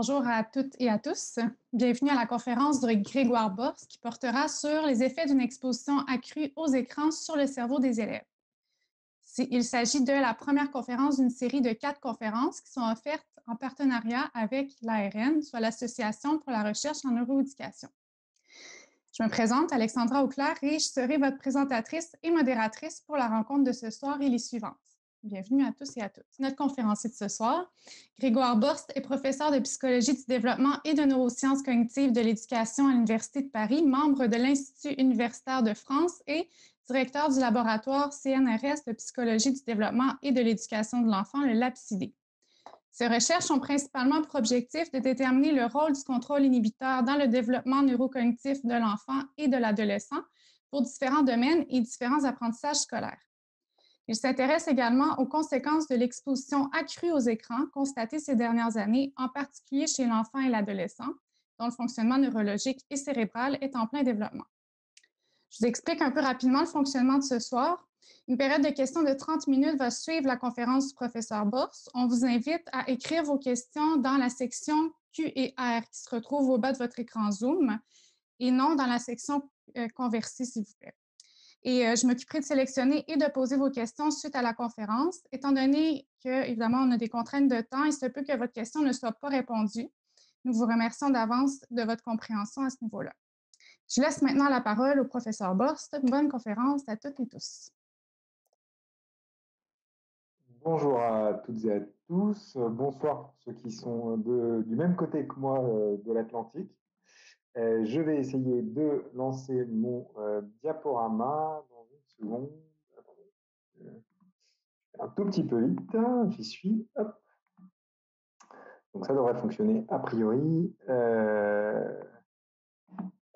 Bonjour à toutes et à tous. Bienvenue à la conférence de Grégoire Borst qui portera sur les effets d'une exposition accrue aux écrans sur le cerveau des élèves. Il s'agit de la première conférence d'une série de 4 conférences qui sont offertes en partenariat avec l'ARN, soit l'Association pour la recherche en neuroéducation. Je me présente, Alexandra Auclair, et je serai votre présentatrice et modératrice pour la rencontre de ce soir et les suivantes. Bienvenue à tous et à toutes. Notre conférencier de ce soir, Grégoire Borst, est professeur de psychologie du développement et de neurosciences cognitives de l'éducation à l'Université de Paris, membre de l'Institut universitaire de France et directeur du laboratoire CNRS de psychologie du développement et de l'éducation de l'enfant, le LAPSID. Ces recherches ont principalement pour objectif de déterminer le rôle du contrôle inhibiteur dans le développement neurocognitif de l'enfant et de l'adolescent pour différents domaines et différents apprentissages scolaires. Il s'intéresse également aux conséquences de l'exposition accrue aux écrans constatée ces dernières années, en particulier chez l'enfant et l'adolescent, dont le fonctionnement neurologique et cérébral est en plein développement. Je vous explique un peu rapidement le fonctionnement de ce soir. Une période de questions de 30 minutes va suivre la conférence du professeur Borst. On vous invite à écrire vos questions dans la section Q et R qui se retrouve au bas de votre écran Zoom et non dans la section Converser, s'il vous plaît. Et je m'occuperai de sélectionner et de poser vos questions suite à la conférence. Étant donné que, évidemment, on a des contraintes de temps, il se peut que votre question ne soit pas répondue. Nous vous remercions d'avance de votre compréhension à ce niveau-là. Je laisse maintenant la parole au professeur Borst. Bonne conférence à toutes et tous. Bonjour à toutes et à tous. Bonsoir pour ceux qui sont du même côté que moi de l'Atlantique. Je vais essayer de lancer mon diaporama dans une seconde. Attendez. Un tout petit peu vite. J'y suis. Hop. Donc ça devrait fonctionner a priori.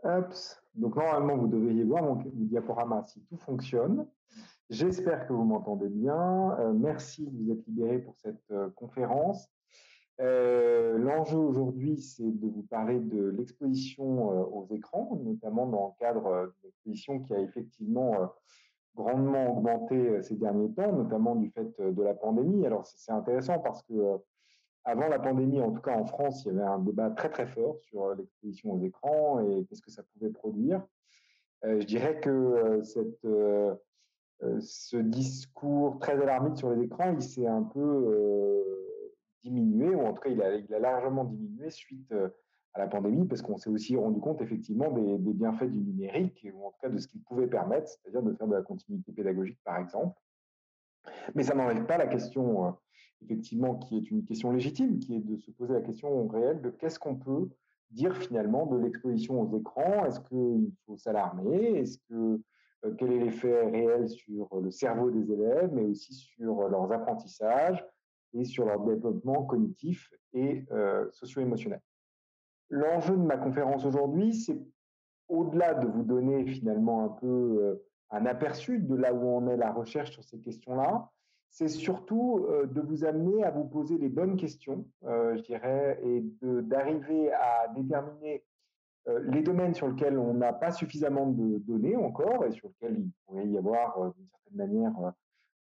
Hop. Donc normalement, vous devriez voir mon diaporama si tout fonctionne. J'espère que vous m'entendez bien. Merci de vous être libérés pour cette conférence. L'enjeu aujourd'hui, c'est de vous parler de l'exposition aux écrans, notamment dans le cadre d'une exposition qui a effectivement grandement augmenté ces derniers temps, notamment du fait de la pandémie. Alors c'est intéressant parce que avant la pandémie, en tout cas en France, il y avait un débat très très fort sur l'exposition aux écrans et qu'est-ce que ça pouvait produire. Je dirais que ce discours très alarmiste sur les écrans, il s'est un peu diminué, ou en tout cas il a largement diminué suite à la pandémie, parce qu'on s'est aussi rendu compte effectivement des bienfaits du numérique, ou en tout cas de ce qu'il pouvait permettre, c'est-à-dire de faire de la continuité pédagogique par exemple. Mais ça n'enlève pas la question, effectivement, qui est une question légitime, qui est de se poser la question réelle de qu'est-ce qu'on peut dire finalement de l'exposition aux écrans. Est-ce qu'il faut s'alarmer? Quel est l'effet réel sur le cerveau des élèves, mais aussi sur leurs apprentissages et sur leur développement cognitif et socio-émotionnel? L'enjeu de ma conférence aujourd'hui, c'est au-delà de vous donner finalement un peu un aperçu de là où en est la recherche sur ces questions-là, c'est surtout de vous amener à vous poser les bonnes questions, je dirais, et d'arriver à déterminer les domaines sur lesquels on n'a pas suffisamment de données encore et sur lesquels il pourrait y avoir d'une certaine manière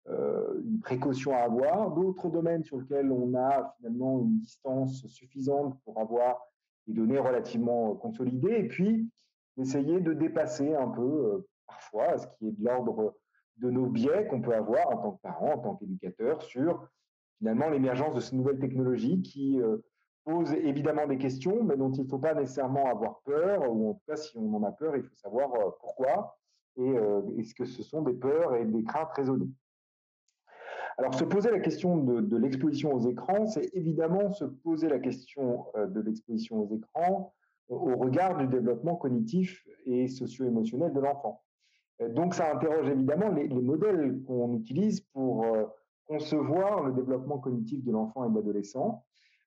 une précaution à avoir, d'autres domaines sur lesquels on a finalement une distance suffisante pour avoir des données relativement consolidées, et puis d'essayer de dépasser un peu parfois ce qui est de l'ordre de nos biais qu'on peut avoir en tant que parent, en tant qu'éducateur, sur finalement l'émergence de ces nouvelles technologies qui posent évidemment des questions, mais dont il ne faut pas nécessairement avoir peur, ou en tout cas si on en a peur, il faut savoir pourquoi, et est-ce que ce sont des peurs et des craintes raisonnées. Alors, se poser la question de l'exposition aux écrans, c'est évidemment se poser la question de l'exposition aux écrans au regard du développement cognitif et socio-émotionnel de l'enfant. Donc, ça interroge évidemment les modèles qu'on utilise pour concevoir le développement cognitif de l'enfant et de l'adolescent.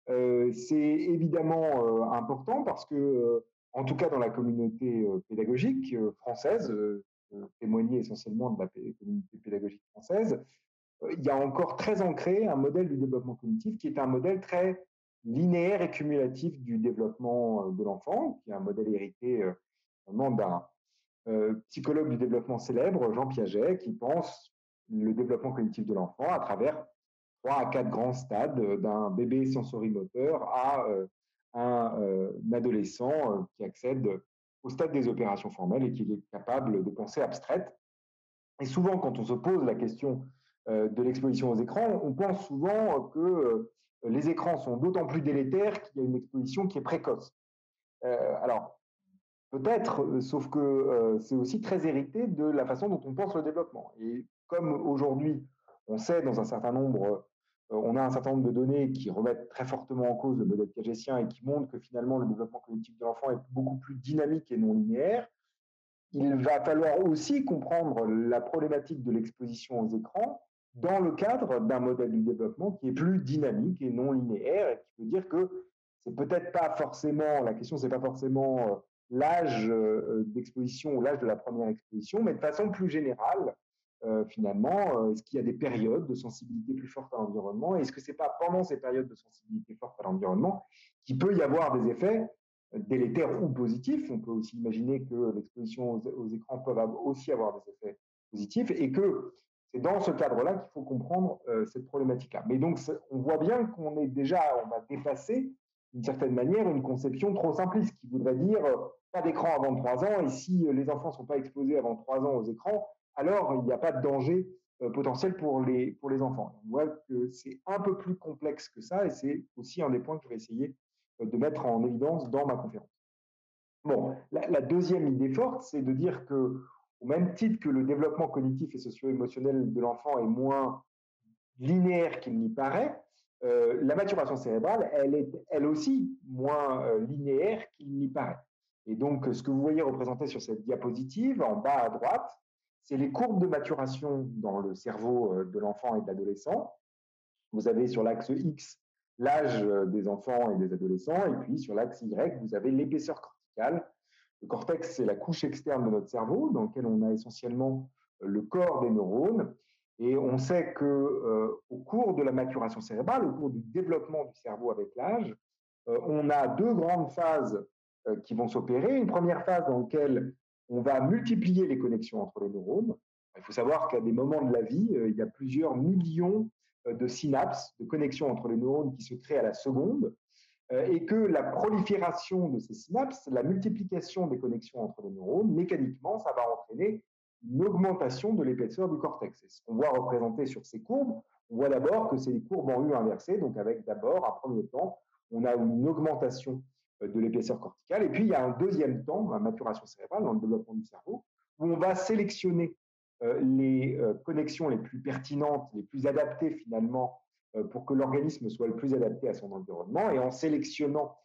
C'est évidemment important parce que, en tout cas dans la communauté pédagogique française, témoigner essentiellement de la communauté pédagogique française, il y a encore très ancré un modèle du développement cognitif qui est un modèle très linéaire et cumulatif du développement de l'enfant, qui est un modèle hérité d'un psychologue du développement célèbre, Jean Piaget, qui pense le développement cognitif de l'enfant à travers 3 à 4 grands stades, d'un bébé sensorimoteur à un adolescent qui accède au stade des opérations formelles et qui est capable de pensée abstraite. Et souvent, quand on se pose la question de l'exposition aux écrans, on pense souvent que les écrans sont d'autant plus délétères qu'il y a une exposition qui est précoce. Alors, peut-être, sauf que c'est aussi très hérité de la façon dont on pense le développement. Et comme aujourd'hui, on sait dans un certain nombre, on a un certain nombre de données qui remettent très fortement en cause le modèle piagétien et qui montrent que finalement le développement cognitif de l'enfant est beaucoup plus dynamique et non linéaire, il va falloir aussi comprendre la problématique de l'exposition aux écrans dans le cadre d'un modèle du développement qui est plus dynamique et non linéaire, et qui veut dire que c'est peut-être pas forcément, la question c'est pas forcément l'âge d'exposition ou l'âge de la première exposition, mais de façon plus générale, finalement, est-ce qu'il y a des périodes de sensibilité plus forte à l'environnement? Est-ce que c'est pas pendant ces périodes de sensibilité forte à l'environnement qu'il peut y avoir des effets délétères ou positifs? On peut aussi imaginer que l'exposition aux écrans peut aussi avoir des effets positifs et que c'est dans ce cadre-là qu'il faut comprendre cette problématique-là. Mais donc, on voit bien qu'on va dépasser d'une certaine manière une conception trop simpliste qui voudrait dire pas d'écran avant 3 ans, et si les enfants ne sont pas exposés avant 3 ans aux écrans, alors il n'y a pas de danger potentiel pour les enfants. On voit que c'est un peu plus complexe que ça, et c'est aussi un des points que je vais essayer de mettre en évidence dans ma conférence. Bon, la deuxième idée forte, c'est de dire que, au même titre que le développement cognitif et socio-émotionnel de l'enfant est moins linéaire qu'il n'y paraît, la maturation cérébrale, elle est elle aussi moins linéaire qu'il n'y paraît. Et donc, ce que vous voyez représenté sur cette diapositive, en bas à droite, c'est les courbes de maturation dans le cerveau de l'enfant et de l'adolescent. Vous avez sur l'axe X l'âge des enfants et des adolescents, et puis sur l'axe Y, vous avez l'épaisseur corticale. Le cortex, c'est la couche externe de notre cerveau, dans laquelle on a essentiellement le corps des neurones. Et on sait que au cours de la maturation cérébrale, au cours du développement du cerveau avec l'âge, on a deux grandes phases qui vont s'opérer. Une première phase dans laquelle on va multiplier les connexions entre les neurones. Il faut savoir qu'à des moments de la vie, il y a plusieurs millions de synapses, de connexions entre les neurones qui se créent à la seconde, et que la prolifération de ces synapses, la multiplication des connexions entre les neurones, mécaniquement, ça va entraîner une augmentation de l'épaisseur du cortex. Et ce qu'on voit représenté sur ces courbes, on voit d'abord que c'est les courbes en U inversées, donc avec d'abord, un premier temps, on a une augmentation de l'épaisseur corticale, et puis il y a un deuxième temps, la maturation cérébrale, dans le développement du cerveau, où on va sélectionner les connexions les plus pertinentes, les plus adaptées finalement, pour que l'organisme soit le plus adapté à son environnement. Et en sélectionnant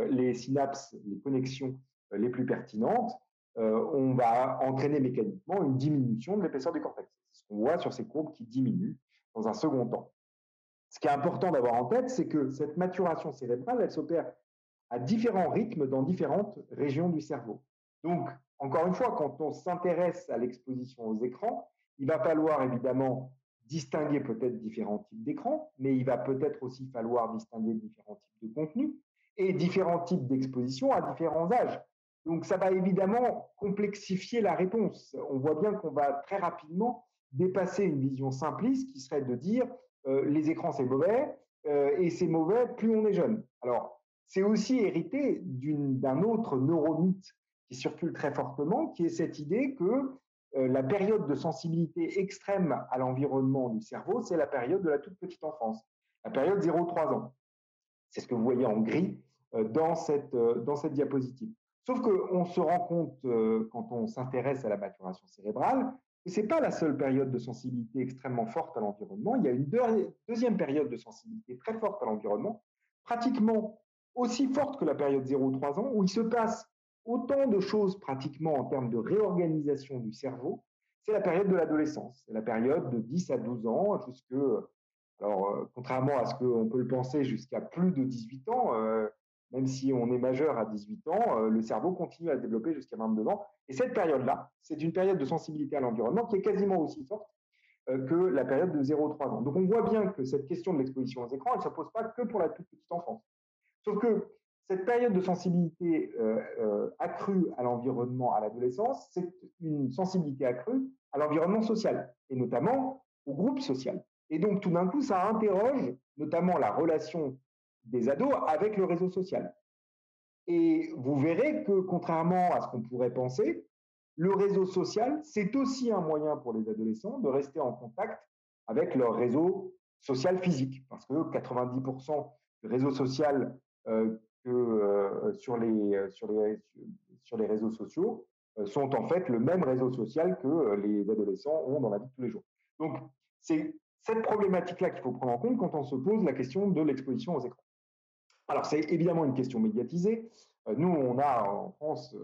les synapses, les connexions les plus pertinentes, on va entraîner mécaniquement une diminution de l'épaisseur du cortex. C'est ce qu'on voit sur ces courbes qui diminuent dans un second temps. Ce qui est important d'avoir en tête, c'est que cette maturation cérébrale, elle s'opère à différents rythmes dans différentes régions du cerveau. Donc, encore une fois, quand on s'intéresse à l'exposition aux écrans, il va falloir évidemment distinguer peut-être différents types d'écrans, mais il va peut-être aussi falloir distinguer différents types de contenus et différents types d'exposition à différents âges. Donc, ça va évidemment complexifier la réponse. On voit bien qu'on va très rapidement dépasser une vision simpliste qui serait de dire les écrans c'est mauvais et c'est mauvais plus on est jeune. Alors, c'est aussi hérité d'un autre neuromythe qui circule très fortement, qui est cette idée que la période de sensibilité extrême à l'environnement du cerveau, c'est la période de la toute petite enfance, la période 0-3 ans. C'est ce que vous voyez en gris dans cette diapositive. Sauf qu'on se rend compte, quand on s'intéresse à la maturation cérébrale, que ce n'est pas la seule période de sensibilité extrêmement forte à l'environnement. Il y a une deuxième période de sensibilité très forte à l'environnement, pratiquement aussi forte que la période 0-3 ans, où il se passe autant de choses pratiquement en termes de réorganisation du cerveau. C'est la période de l'adolescence, c'est la période de 10 à 12 ans, contrairement à ce qu'on peut le penser, jusqu'à plus de 18 ans, même si on est majeur à 18 ans, le cerveau continue à se développer jusqu'à 22 ans. Et cette période-là, c'est une période de sensibilité à l'environnement qui est quasiment aussi forte que la période de 0-3 ans. Donc on voit bien que cette question de l'exposition aux écrans, elle ne se pose pas que pour la toute petite enfance. Sauf que cette période de sensibilité accrue à l'environnement à l'adolescence, c'est une sensibilité accrue à l'environnement social, et notamment au groupe social. Et donc, tout d'un coup, ça interroge notamment la relation des ados avec le réseau social. Et vous verrez que, contrairement à ce qu'on pourrait penser, le réseau social, c'est aussi un moyen pour les adolescents de rester en contact avec leur réseau social physique. Parce que 90% du réseau social sur les réseaux sociaux sont en fait le même réseau social que les adolescents ont dans la vie de tous les jours. Donc, c'est cette problématique-là qu'il faut prendre en compte quand on se pose la question de l'exposition aux écrans. Alors, c'est évidemment une question médiatisée. Nous, on a en France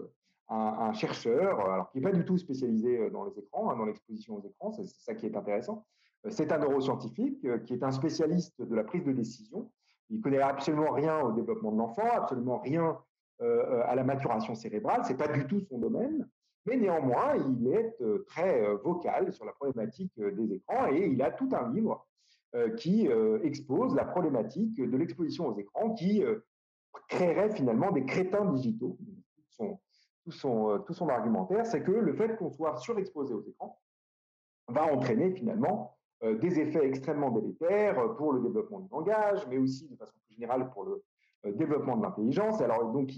un chercheur, alors qui n'est pas du tout spécialisé dans les écrans, dans l'exposition aux écrans, c'est ça qui est intéressant. C'est un neuroscientifique qui est un spécialiste de la prise de décision. Il ne connaît absolument rien au développement de l'enfant, absolument rien à la maturation cérébrale, ce n'est pas du tout son domaine, mais néanmoins, il est très vocal sur la problématique des écrans et il a tout un livre qui expose la problématique de l'exposition aux écrans qui créerait finalement des crétins digitaux. Tout son argumentaire, c'est que le fait qu'on soit surexposé aux écrans va entraîner finalement des effets extrêmement délétères pour le développement du langage, mais aussi de façon plus générale pour le développement de l'intelligence. Alors donc,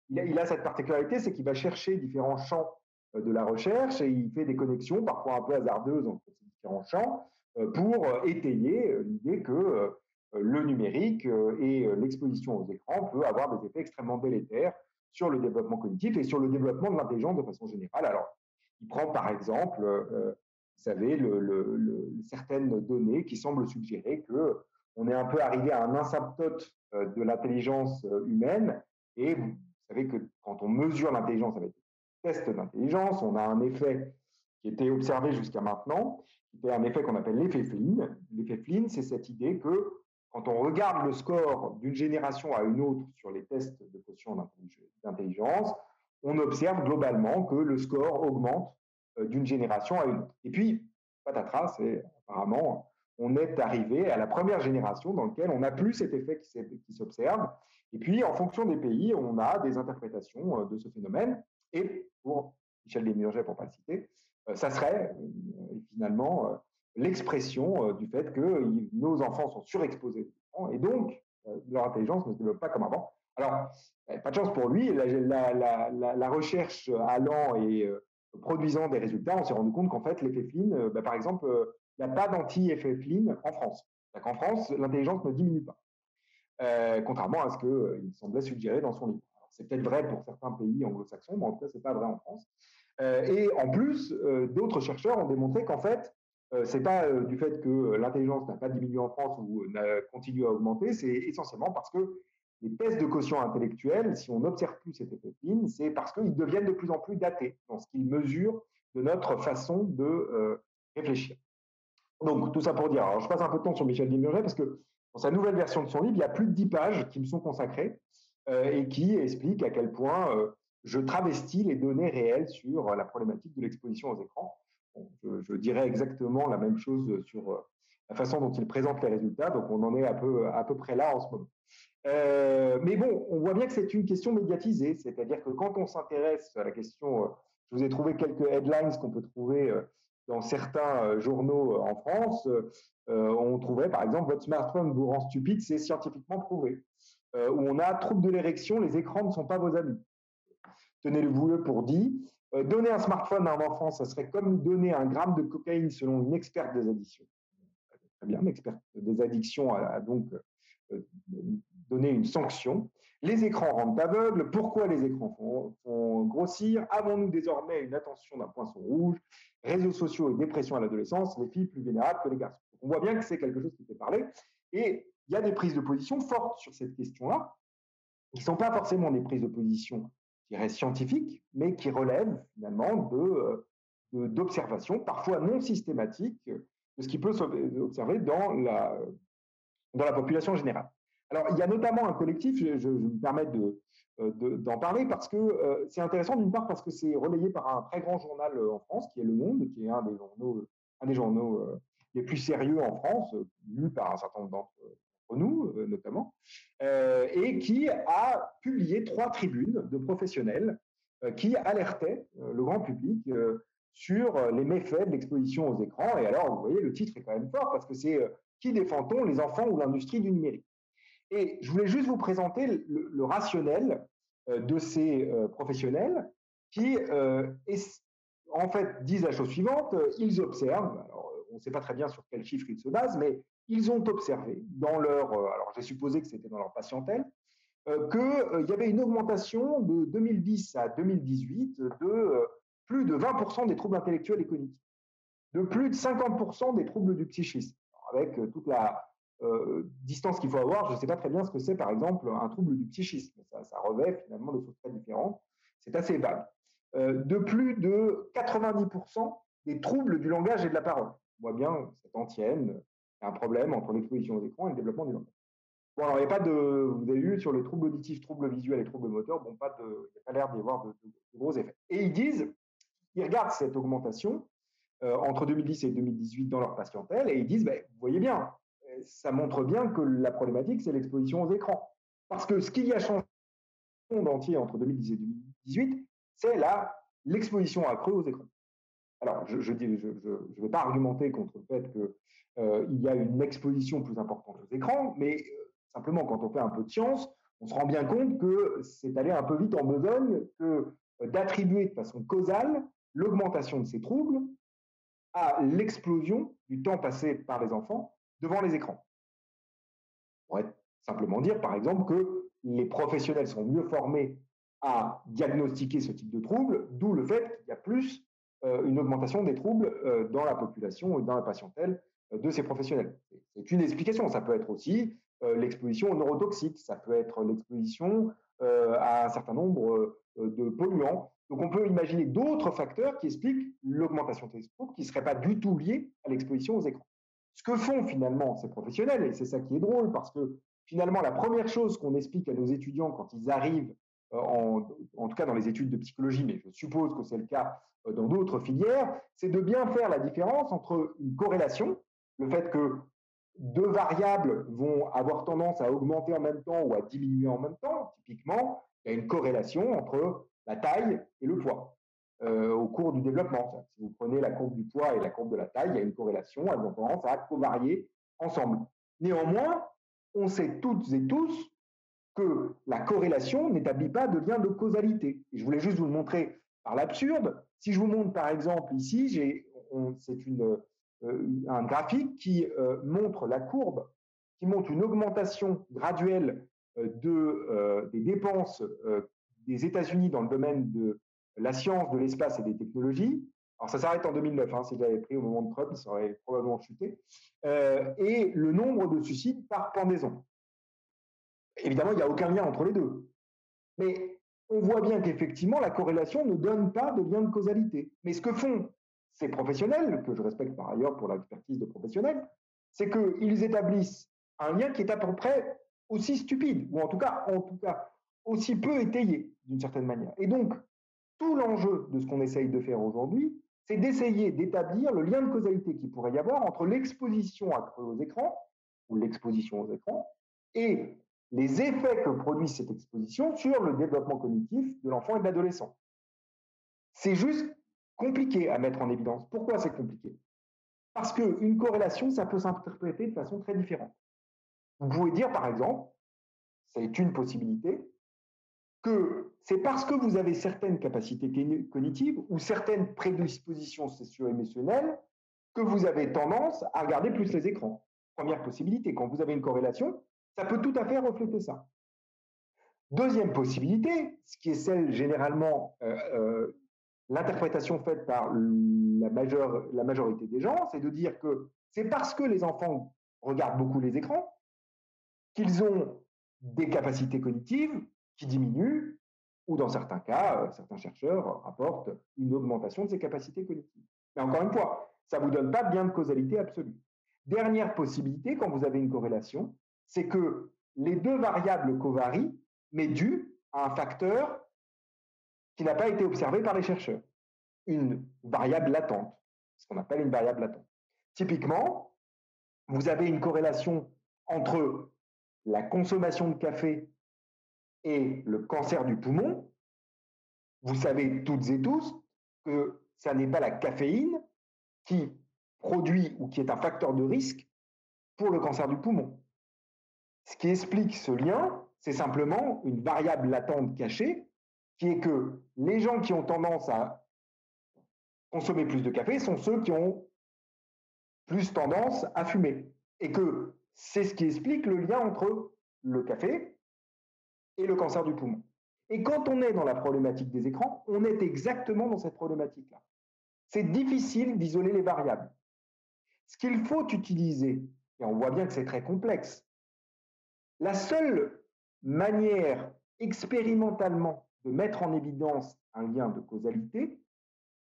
il a cette particularité, c'est qu'il va chercher différents champs de la recherche et il fait des connexions parfois un peu hasardeuses entre ces différents champs pour étayer l'idée que le numérique et l'exposition aux écrans peut avoir des effets extrêmement délétères sur le développement cognitif et sur le développement de l'intelligence de façon générale. Alors, il prend par exemple, vous savez, certaines données qui semblent suggérer qu'on est un peu arrivé à un asymptote de l'intelligence humaine. Et vous savez que quand on mesure l'intelligence avec des tests d'intelligence, on a un effet qui était observé jusqu'à maintenant, qui était un effet qu'on appelle l'effet Flynn. L'effet Flynn, c'est cette idée que quand on regarde le score d'une génération à une autre sur les tests de quotient d'intelligence, on observe globalement que le score augmente d'une génération à une autre. Et puis, patatras, apparemment, on est arrivé à la première génération dans laquelle on n'a plus cet effet qui s'observe. Et puis, en fonction des pays, on a des interprétations de ce phénomène. Et pour Michel Desmurget, pour ne pas le citer, ça serait finalement l'expression du fait que nos enfants sont surexposés et donc leur intelligence ne se développe pas comme avant. Alors, pas de chance pour lui, la recherche allant et produisant des résultats, on s'est rendu compte qu'en fait, l'effet Flynn, par exemple, il n'y a pas d'anti-effet Flynn en France. En France, l'intelligence ne diminue pas, contrairement à ce qu'il semblait suggérer dans son livre. C'est peut-être vrai pour certains pays anglo-saxons, mais en tout cas, ce n'est pas vrai en France. Et en plus, d'autres chercheurs ont démontré qu'en fait, ce n'est pas du fait que l'intelligence n'a pas diminué en France ou n'a continué à augmenter, c'est essentiellement parce que les tests de quotient intellectuel, si on n'observe plus cet effet Flynn, c'est parce qu'ils deviennent de plus en plus datés dans ce qu'ils mesurent de notre façon de réfléchir. Donc, tout ça pour dire, alors je passe un peu de temps sur Michel Desmurget parce que dans sa nouvelle version de son livre, il y a plus de 10 pages qui me sont consacrées et qui expliquent à quel point je travestis les données réelles sur la problématique de l'exposition aux écrans. Bon, je dirais exactement la même chose sur la façon dont il présente les résultats, donc on en est à peu près là en ce moment. Mais bon, on voit bien que c'est une question médiatisée, c'est-à-dire que quand on s'intéresse à la question, je vous ai trouvé quelques headlines qu'on peut trouver dans certains journaux en France, on trouverait par exemple « Votre smartphone vous rend stupide, c'est scientifiquement prouvé ». Où on a « Trouble de l'érection, les écrans ne sont pas vos amis ». Tenez-le-vous pour dit. Donner un smartphone à un enfant, ça serait comme donner 1 gramme de cocaïne selon une experte des addictions. Très bien, l'experte des addictions a donc donné une sanction. Les écrans rendent aveugles. Pourquoi les écrans font grossir? Avons-nous désormais une attention d'un poinçon rouge? Réseaux sociaux et dépression à l'adolescence, les filles plus vénérables que les garçons. On voit bien que c'est quelque chose qui fait parler. Et il y a des prises de position fortes sur cette question-là, qui ne sont pas forcément des prises de position, je dirais, scientifiques, mais qui relèvent finalement d'observations, parfois non systématiques, de ce qui peut s'observer dans la population générale. Alors, il y a notamment un collectif, je me permets d'en parler, parce que c'est intéressant d'une part parce que c'est relayé par un très grand journal en France, qui est Le Monde, qui est un des journaux les plus sérieux en France, lu par un certain nombre d'entre nous notamment, et qui a publié 3 tribunes de professionnels qui alertaient le grand public sur les méfaits de l'exposition aux écrans. Et alors, vous voyez, le titre est quand même fort parce que c'est qui défend-on, les enfants ou l'industrie du numérique? Et je voulais juste vous présenter le rationnel de ces professionnels qui, en fait, disent la chose suivante, ils observent, alors, on ne sait pas très bien sur quels chiffres ils se basent, mais ils ont observé dans leur, alors j'ai supposé que c'était dans leur patientèle, qu'il y avait une augmentation de 2010 à 2018 de plus de 20% des troubles intellectuels et cognitifs, de plus de 50% des troubles du psychisme, avec toute la distance qu'il faut avoir. Je ne sais pas très bien ce que c'est, par exemple, un trouble du psychisme. Ça revêt finalement de choses très différentes. C'est assez vague. De plus de 90% des troubles du langage et de la parole. On voit bien cette antienne, un problème entre l'exposition aux écrans et le développement du langage. Bon, alors, il n'y a pas de, vous avez vu sur les troubles auditifs, troubles visuels et troubles moteurs, bon, il n'y a pas l'air d'y avoir de gros effets. Et ils regardent cette augmentation entre 2010 et 2018 dans leur patientèle et ils disent, vous voyez bien, ça montre bien que la problématique, c'est l'exposition aux écrans. Parce que ce qui a changé le monde entier entre 2010 et 2018, c'est l'exposition accrue aux écrans. Alors, je ne vais pas argumenter contre le fait qu'il y a une exposition plus importante aux écrans, mais simplement, quand on fait un peu de science, on se rend bien compte que c'est allé un peu vite en besogne que d'attribuer de façon causale l'augmentation de ces troubles à l'explosion du temps passé par les enfants devant les écrans. On pourrait simplement dire, par exemple, que les professionnels sont mieux formés à diagnostiquer ce type de troubles, d'où le fait qu'il y a plus une augmentation des troubles dans la population et dans la patientèle de ces professionnels. C'est une explication. Ça peut être aussi l'exposition aux neurotoxiques, ça peut être l'exposition à un certain nombre de polluants. Donc, on peut imaginer d'autres facteurs qui expliquent l'augmentation de ces troubles qui ne seraient pas du tout liés à l'exposition aux écrans. Ce que font finalement ces professionnels, et c'est ça qui est drôle, parce que finalement, la première chose qu'on explique à nos étudiants quand ils arrivent, en tout cas dans les études de psychologie, mais je suppose que c'est le cas dans d'autres filières, c'est de bien faire la différence entre une corrélation, le fait que deux variables vont avoir tendance à augmenter en même temps ou à diminuer en même temps. Typiquement, il y a une corrélation entre la taille et le poids au cours du développement. Si vous prenez la courbe du poids et la courbe de la taille, il y a une corrélation, elles ont tendance à covarier ensemble. Néanmoins, on sait toutes et tous que la corrélation n'établit pas de lien de causalité. Et je voulais juste vous le montrer par l'absurde. Si je vous montre par exemple ici, c'est un graphique qui montre la courbe, qui montre une augmentation graduelle des dépenses des États-Unis dans le domaine de la science, de l'espace et des technologies. Alors, ça s'arrête en 2009. Si je l'avais pris au moment de Trump, ça aurait probablement chuté. Et le nombre de suicides par pendaison. Évidemment, il n'y a aucun lien entre les deux. Mais on voit bien qu'effectivement, la corrélation ne donne pas de lien de causalité. Mais ce que font ces professionnels, que je respecte par ailleurs pour l'expertise de professionnels, c'est qu'ils établissent un lien qui est à peu près aussi stupide, ou en tout cas aussi peu étayé d'une certaine manière. Et donc, tout l'enjeu de ce qu'on essaye de faire aujourd'hui, c'est d'essayer d'établir le lien de causalité qu'il pourrait y avoir entre l'exposition accrue aux écrans, ou l'exposition aux écrans, et les effets que produit cette exposition sur le développement cognitif de l'enfant et de l'adolescent. C'est juste compliqué à mettre en évidence. Pourquoi c'est compliqué? Parce qu'une corrélation, ça peut s'interpréter de façon très différente. Vous pouvez dire, par exemple, c'est une possibilité, que c'est parce que vous avez certaines capacités cognitives ou certaines prédispositions socio-émotionnelles que vous avez tendance à regarder plus les écrans. Première possibilité, quand vous avez une corrélation, ça peut tout à fait refléter ça. Deuxième possibilité, ce qui est celle généralement, l'interprétation faite par la majorité des gens, c'est de dire que c'est parce que les enfants regardent beaucoup les écrans qu'ils ont des capacités cognitives qui diminuent, ou dans certains cas, certains chercheurs rapportent une augmentation de ces capacités cognitives. Mais encore une fois, ça ne vous donne pas bien de causalité absolue. Dernière possibilité, quand vous avez une corrélation, c'est que les deux variables covarient, mais dues à un facteur qui n'a pas été observé par les chercheurs, une variable latente, ce qu'on appelle une variable latente. Typiquement, vous avez une corrélation entre la consommation de café et le cancer du poumon. Vous savez toutes et tous que ça n'est pas la caféine qui produit ou qui est un facteur de risque pour le cancer du poumon. Ce qui explique ce lien, c'est simplement une variable latente cachée qui est que les gens qui ont tendance à consommer plus de café sont ceux qui ont plus tendance à fumer. Et que c'est ce qui explique le lien entre le café et le cancer du poumon. Et quand on est dans la problématique des écrans, on est exactement dans cette problématique-là. C'est difficile d'isoler les variables. Ce qu'il faut utiliser, et on voit bien que c'est très complexe, la seule manière expérimentalement de mettre en évidence un lien de causalité,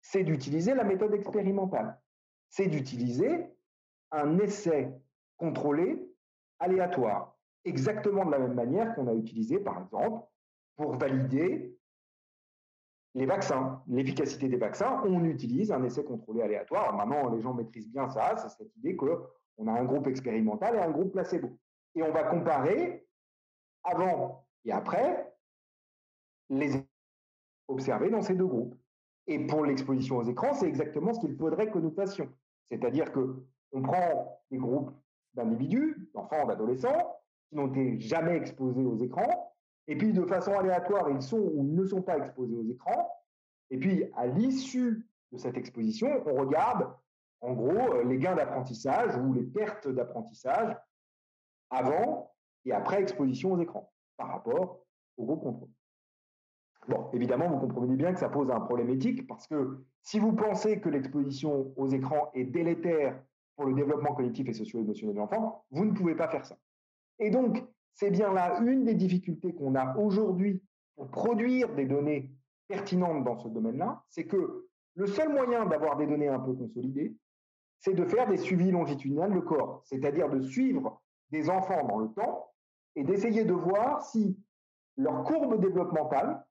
c'est d'utiliser la méthode expérimentale. C'est d'utiliser un essai contrôlé aléatoire, exactement de la même manière qu'on a utilisé, par exemple, pour valider les vaccins, l'efficacité des vaccins. On utilise un essai contrôlé aléatoire. Alors maintenant, les gens maîtrisent bien ça, c'est cette idée qu'on a un groupe expérimental et un groupe placebo. Et on va comparer avant et après les observés dans ces deux groupes. Et pour l'exposition aux écrans, c'est exactement ce qu'il faudrait que nous fassions. C'est-à-dire qu'on prend des groupes d'individus, d'enfants, d'adolescents, qui n'ont été jamais exposés aux écrans, et puis de façon aléatoire, ils sont ou ne sont pas exposés aux écrans, et puis à l'issue de cette exposition, on regarde en gros les gains d'apprentissage ou les pertes d'apprentissage avant et après exposition aux écrans par rapport au groupe contrôle. Bon, évidemment, vous comprenez bien que ça pose un problème éthique parce que si vous pensez que l'exposition aux écrans est délétère pour le développement cognitif et socio-émotionnel de l'enfant, vous ne pouvez pas faire ça. Et donc, c'est bien là une des difficultés qu'on a aujourd'hui pour produire des données pertinentes dans ce domaine-là, c'est que le seul moyen d'avoir des données un peu consolidées, c'est de faire des suivis longitudinaux de corps, c'est-à-dire de suivre des enfants dans le temps et d'essayer de voir si leur courbe développementale,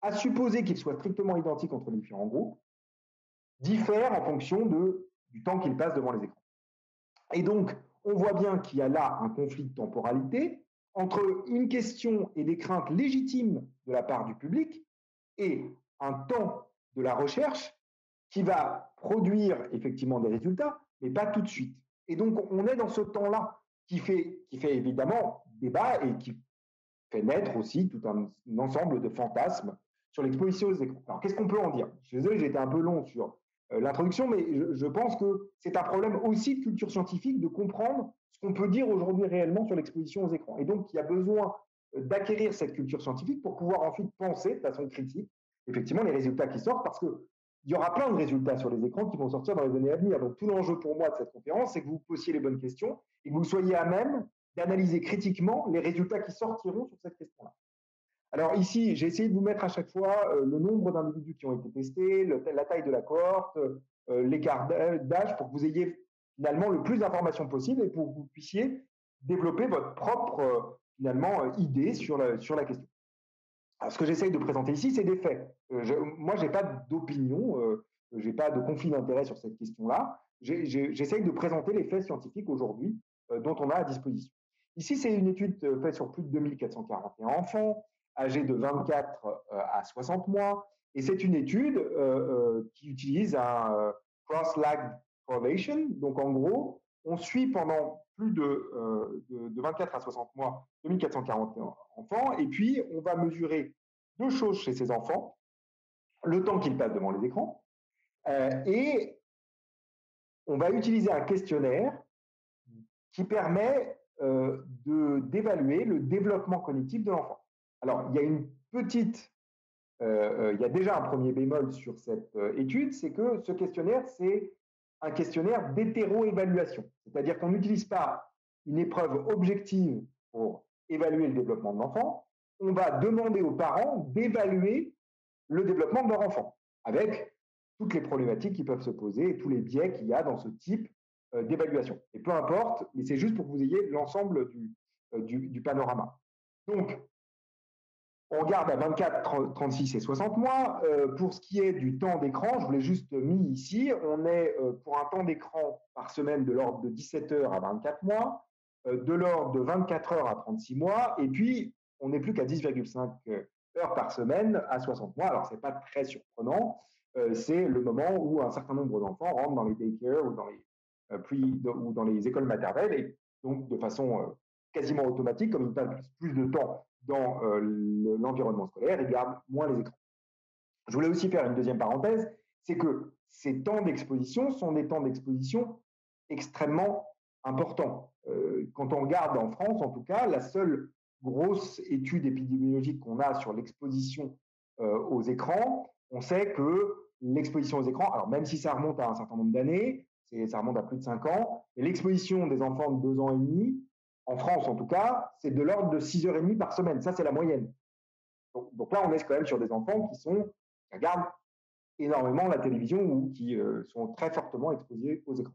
à supposer qu'ils soient strictement identiques entre les différents groupes, diffèrent en fonction du temps qu'ils passent devant les écrans. Et donc, on voit bien qu'il y a là un conflit de temporalité entre une question et des craintes légitimes de la part du public et un temps de la recherche qui va produire effectivement des résultats, mais pas tout de suite. Et donc, on est dans ce temps-là qui fait évidemment débat et qui fait naître aussi tout un ensemble de fantasmes sur l'exposition aux écrans. Alors, qu'est-ce qu'on peut en dire? Je suis désolé, j'ai été un peu long sur l'introduction, mais je pense que c'est un problème aussi de culture scientifique de comprendre ce qu'on peut dire aujourd'hui réellement sur l'exposition aux écrans. Et donc, il y a besoin d'acquérir cette culture scientifique pour pouvoir ensuite penser de façon critique, effectivement, les résultats qui sortent, parce qu'il y aura plein de résultats sur les écrans qui vont sortir dans les années à venir. Donc, tout l'enjeu pour moi de cette conférence, c'est que vous posiez les bonnes questions et que vous soyez à même d'analyser critiquement les résultats qui sortiront sur cette question-là. Alors ici, j'ai essayé de vous mettre à chaque fois le nombre d'individus qui ont été testés, la taille de la cohorte, l'écart d'âge, pour que vous ayez finalement le plus d'informations possible et pour que vous puissiez développer votre propre finalement idée sur la question. Alors, ce que j'essaye de présenter ici, c'est des faits. Moi, je n'ai pas d'opinion, je n'ai pas de conflit d'intérêt sur cette question-là. J'essaye de présenter les faits scientifiques aujourd'hui dont on a à disposition. Ici, c'est une étude faite sur plus de 2441 enfants, âgés de 24 à 60 mois. Et c'est une étude qui utilise un cross-lag correlation. Donc, en gros, on suit pendant plus de 24 à 60 mois 2441 enfants. Et puis, on va mesurer deux choses chez ces enfants. Le temps qu'ils passent devant les écrans. Et on va utiliser un questionnaire qui permet d'évaluer le développement cognitif de l'enfant. Alors, il y a il y a déjà un premier bémol sur cette étude, c'est que ce questionnaire, c'est un questionnaire d'hétéro-évaluation. C'est-à-dire qu'on n'utilise pas une épreuve objective pour évaluer le développement de l'enfant, on va demander aux parents d'évaluer le développement de leur enfant, avec toutes les problématiques qui peuvent se poser et tous les biais qu'il y a dans ce type d'évaluation. Et peu importe, mais c'est juste pour que vous ayez l'ensemble du panorama. Donc, on regarde à 24, 36 et 60 mois. Pour ce qui est du temps d'écran, je vous l'ai juste mis ici, on est pour un temps d'écran par semaine de l'ordre de 17 heures à 24 mois, de l'ordre de 24 heures à 36 mois, et puis on n'est plus qu'à 10,5 heures par semaine à 60 mois. Alors, ce n'est pas très surprenant, c'est le moment où un certain nombre d'enfants rentrent dans les daycare ou dans les écoles maternelles, et donc de façon quasiment automatique, comme ils passent plus de temps dans l'environnement scolaire, ils gardent moins les écrans. Je voulais aussi faire une deuxième parenthèse, c'est que ces temps d'exposition sont des temps d'exposition extrêmement importants. Quand on regarde en France, en tout cas, la seule grosse étude épidémiologique qu'on a sur l'exposition aux écrans, on sait que l'exposition aux écrans, alors même si ça remonte à un certain nombre d'années, ça remonte à plus de 5 ans, et l'exposition des enfants de 2 ans et demi, en France en tout cas, c'est de l'ordre de 6h30 par semaine. Ça, c'est la moyenne. Donc là, on est quand même sur des enfants qui regardent énormément la télévision ou qui sont très fortement exposés aux écrans.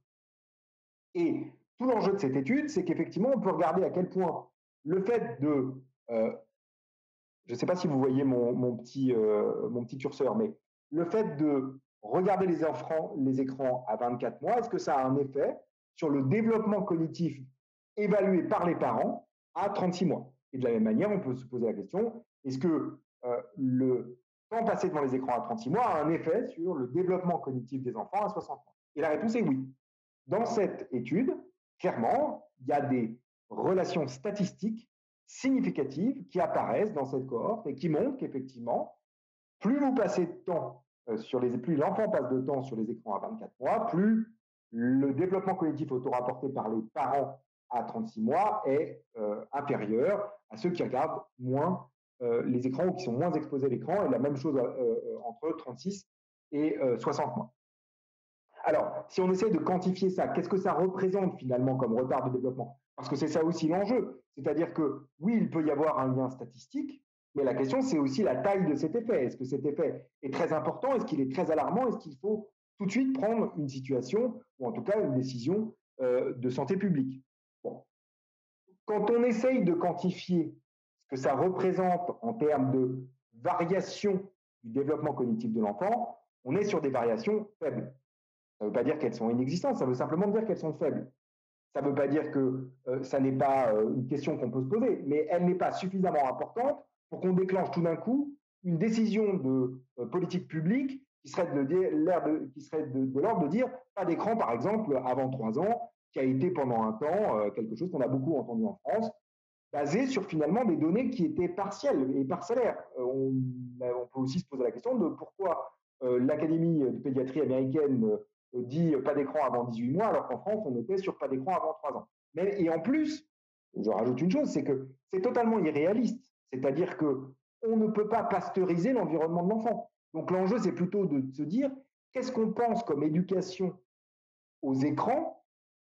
Et tout l'enjeu de cette étude, c'est qu'effectivement, on peut regarder à quel point le fait de… je ne sais pas si vous voyez mon petit curseur, mais le fait de regarder les écrans à 24 mois, est-ce que ça a un effet sur le développement cognitif évalué par les parents à 36 mois? Et de la même manière, on peut se poser la question, est-ce que le temps passé devant les écrans à 36 mois a un effet sur le développement cognitif des enfants à 60 mois? Et la réponse est oui. Dans cette étude, clairement, il y a des relations statistiques significatives qui apparaissent dans cette cohorte et qui montrent qu'effectivement, plus vous passez de temps plus l'enfant passe de temps sur les écrans à 24 mois, plus le développement cognitif auto-rapporté par les parents à 36 mois est inférieur à ceux qui regardent moins les écrans ou qui sont moins exposés à l'écran, et la même chose entre 36 et 60 mois. Alors, si on essaie de quantifier ça, qu'est-ce que ça représente finalement comme retard de développement? Parce que c'est ça aussi l'enjeu. C'est-à-dire que oui, il peut y avoir un lien statistique, mais la question, c'est aussi la taille de cet effet. Est-ce que cet effet est très important? Est-ce qu'il est très alarmant? Est-ce qu'il faut tout de suite prendre une situation, ou en tout cas une décision de santé publique? Bon. Quand on essaye de quantifier ce que ça représente en termes de variation du développement cognitif de l'enfant, on est sur des variations faibles. Ça ne veut pas dire qu'elles sont inexistantes, ça veut simplement dire qu'elles sont faibles. Ça ne veut pas dire que ça n'est pas une question qu'on peut se poser, mais elle n'est pas suffisamment importante pour qu'on déclenche tout d'un coup une décision de politique publique qui serait de l'ordre de dire pas d'écran, par exemple, avant 3 ans, qui a été pendant un temps quelque chose qu'on a beaucoup entendu en France, basé sur finalement des données qui étaient partielles et parcellaires. On peut aussi se poser la question de pourquoi l'Académie de pédiatrie américaine dit pas d'écran avant 18 mois, alors qu'en France, on était sur pas d'écran avant 3 ans. Et en plus, je rajoute une chose, c'est que c'est totalement irréaliste. C'est-à-dire qu'on ne peut pas pasteuriser l'environnement de l'enfant. Donc l'enjeu, c'est plutôt de se dire qu'est-ce qu'on pense comme éducation aux écrans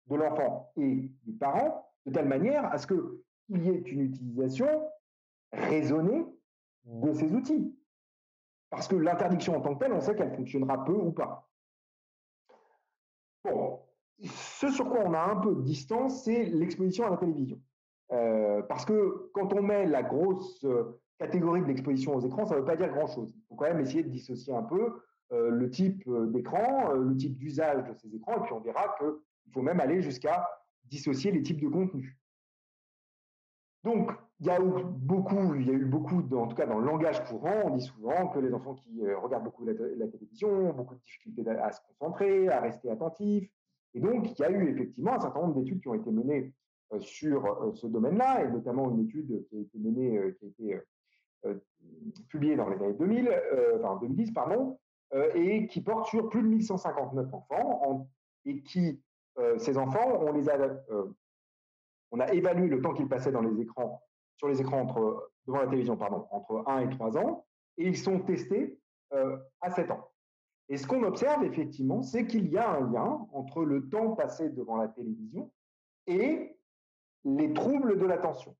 de l'enfant et du parent, de telle manière à ce qu'il y ait une utilisation raisonnée de ces outils. Parce que l'interdiction en tant que telle, on sait qu'elle fonctionnera peu ou pas. Bon, ce sur quoi on a un peu de distance, c'est l'exposition à la télévision. Parce que quand on met la grosse catégorie de l'exposition aux écrans, ça ne veut pas dire grand-chose. Il faut quand même essayer de dissocier un peu le type d'écran, le type d'usage de ces écrans, et puis on verra qu'il faut même aller jusqu'à dissocier les types de contenus. Donc, il y a eu beaucoup, en tout cas dans le langage courant, on dit souvent que les enfants qui regardent beaucoup la télévision ont beaucoup de difficultés à se concentrer, à rester attentifs. Et donc, il y a eu effectivement un certain nombre d'études qui ont été menées sur ce domaine-là, et notamment une étude qui a été menée, qui a été publiée dans les années 2010, et qui porte sur plus de 1159 enfants, et qui, ces enfants, on a évalué le temps qu'ils passaient sur les écrans devant la télévision, entre 1 et 3 ans, et ils sont testés à 7 ans. Et ce qu'on observe effectivement, c'est qu'il y a un lien entre le temps passé devant la télévision et les troubles de l'attention.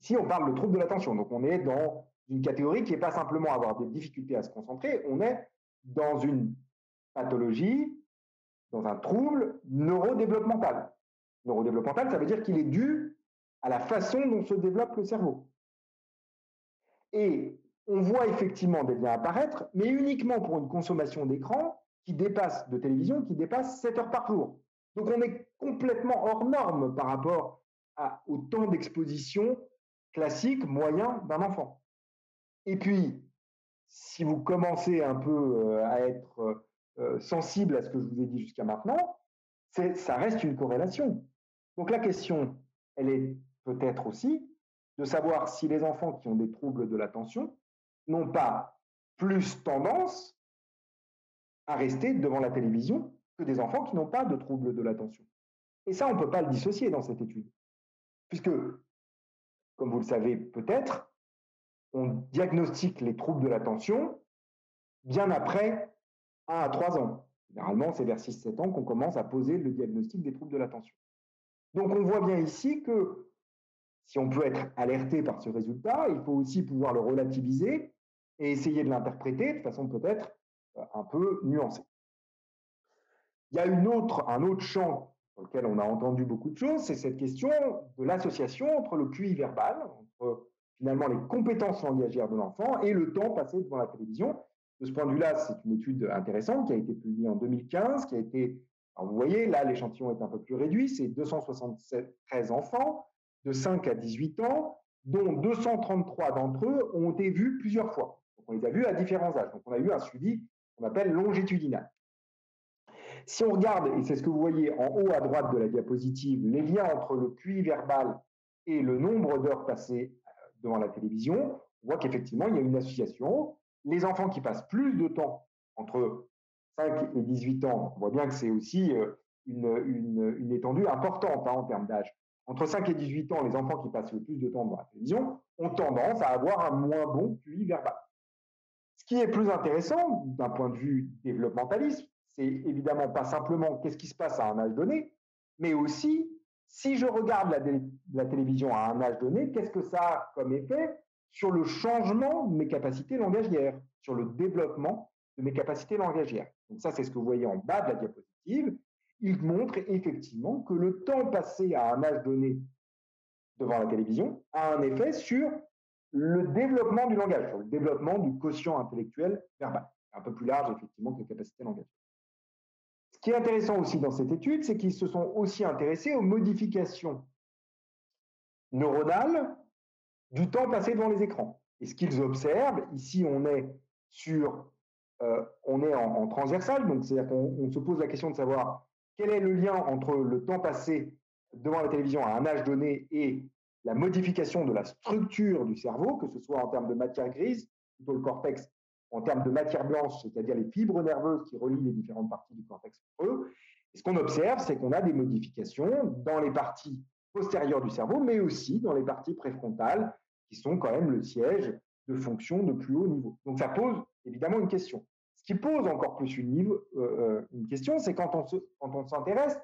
Ici, on parle de troubles de l'attention, donc on est dans une catégorie qui n'est pas simplement avoir des difficultés à se concentrer, on est dans une pathologie, dans un trouble neurodéveloppemental. Neurodéveloppemental, ça veut dire qu'il est dû à la façon dont se développe le cerveau. Et on voit effectivement des liens apparaître, mais uniquement pour une consommation d'écran de télévision qui dépasse 7 heures par jour. Donc on est complètement hors norme par rapport au temps d'exposition classique moyen d'un enfant. Et puis, si vous commencez un peu à être sensible à ce que je vous ai dit jusqu'à maintenant, ça reste une corrélation. Donc la question, elle est peut-être aussi de savoir si les enfants qui ont des troubles de l'attention n'ont pas plus tendance à rester devant la télévision que des enfants qui n'ont pas de troubles de l'attention. Et ça, on ne peut pas le dissocier dans cette étude, puisque, comme vous le savez peut-être, on diagnostique les troubles de l'attention bien après 1 à 3 ans. Généralement, c'est vers 6-7 ans qu'on commence à poser le diagnostic des troubles de l'attention. Donc, on voit bien ici que si on peut être alerté par ce résultat, il faut aussi pouvoir le relativiser et essayer de l'interpréter de façon peut-être un peu nuancée. Il y a un autre champ sur lequel on a entendu beaucoup de choses, c'est cette question de l'association entre le QI verbal, entre finalement les compétences langagières de l'enfant et le temps passé devant la télévision. De ce point de vue-là, c'est une étude intéressante qui a été publiée en 2015, qui a été, alors vous voyez, là, l'échantillon est un peu plus réduit, c'est 273 enfants de 5 à 18 ans, dont 233 d'entre eux ont été vus plusieurs fois. Donc, on les a vus à différents âges. Donc, on a eu un suivi qu'on appelle longitudinal. Si on regarde, et c'est ce que vous voyez en haut à droite de la diapositive, les liens entre le QI verbal et le nombre d'heures passées devant la télévision, on voit qu'effectivement, il y a une association. Les enfants qui passent plus de temps entre 5 et 18 ans, on voit bien que c'est aussi une étendue importante en termes d'âge. Entre 5 et 18 ans, les enfants qui passent le plus de temps devant la télévision ont tendance à avoir un moins bon QI verbal. Ce qui est plus intéressant d'un point de vue développementaliste, c'est évidemment pas simplement qu'est-ce qui se passe à un âge donné, mais aussi si je regarde la télévision à un âge donné, qu'est-ce que ça a comme effet sur le changement de mes capacités langagières, sur le développement de mes capacités langagières. Donc ça, c'est ce que vous voyez en bas de la diapositive. Il montre effectivement que le temps passé à un âge donné devant la télévision a un effet sur le développement du langage, sur le développement du quotient intellectuel verbal, un peu plus large effectivement que les capacités langagières. Ce qui est intéressant aussi dans cette étude, c'est qu'ils se sont aussi intéressés aux modifications neuronales du temps passé devant les écrans. Et ce qu'ils observent, ici on est en transversal, donc c'est-à-dire qu'on se pose la question de savoir quel est le lien entre le temps passé devant la télévision à un âge donné et la modification de la structure du cerveau, que ce soit en termes de matière grise, plutôt le cortex, en termes de matière blanche, c'est-à-dire les fibres nerveuses qui relient les différentes parties du cortex entre eux. Et ce qu'on observe, c'est qu'on a des modifications dans les parties postérieures du cerveau, mais aussi dans les parties préfrontales, qui sont quand même le siège de fonctions de plus haut niveau. Donc ça pose évidemment une question. Ce qui pose encore plus une question, c'est quand on s'intéresse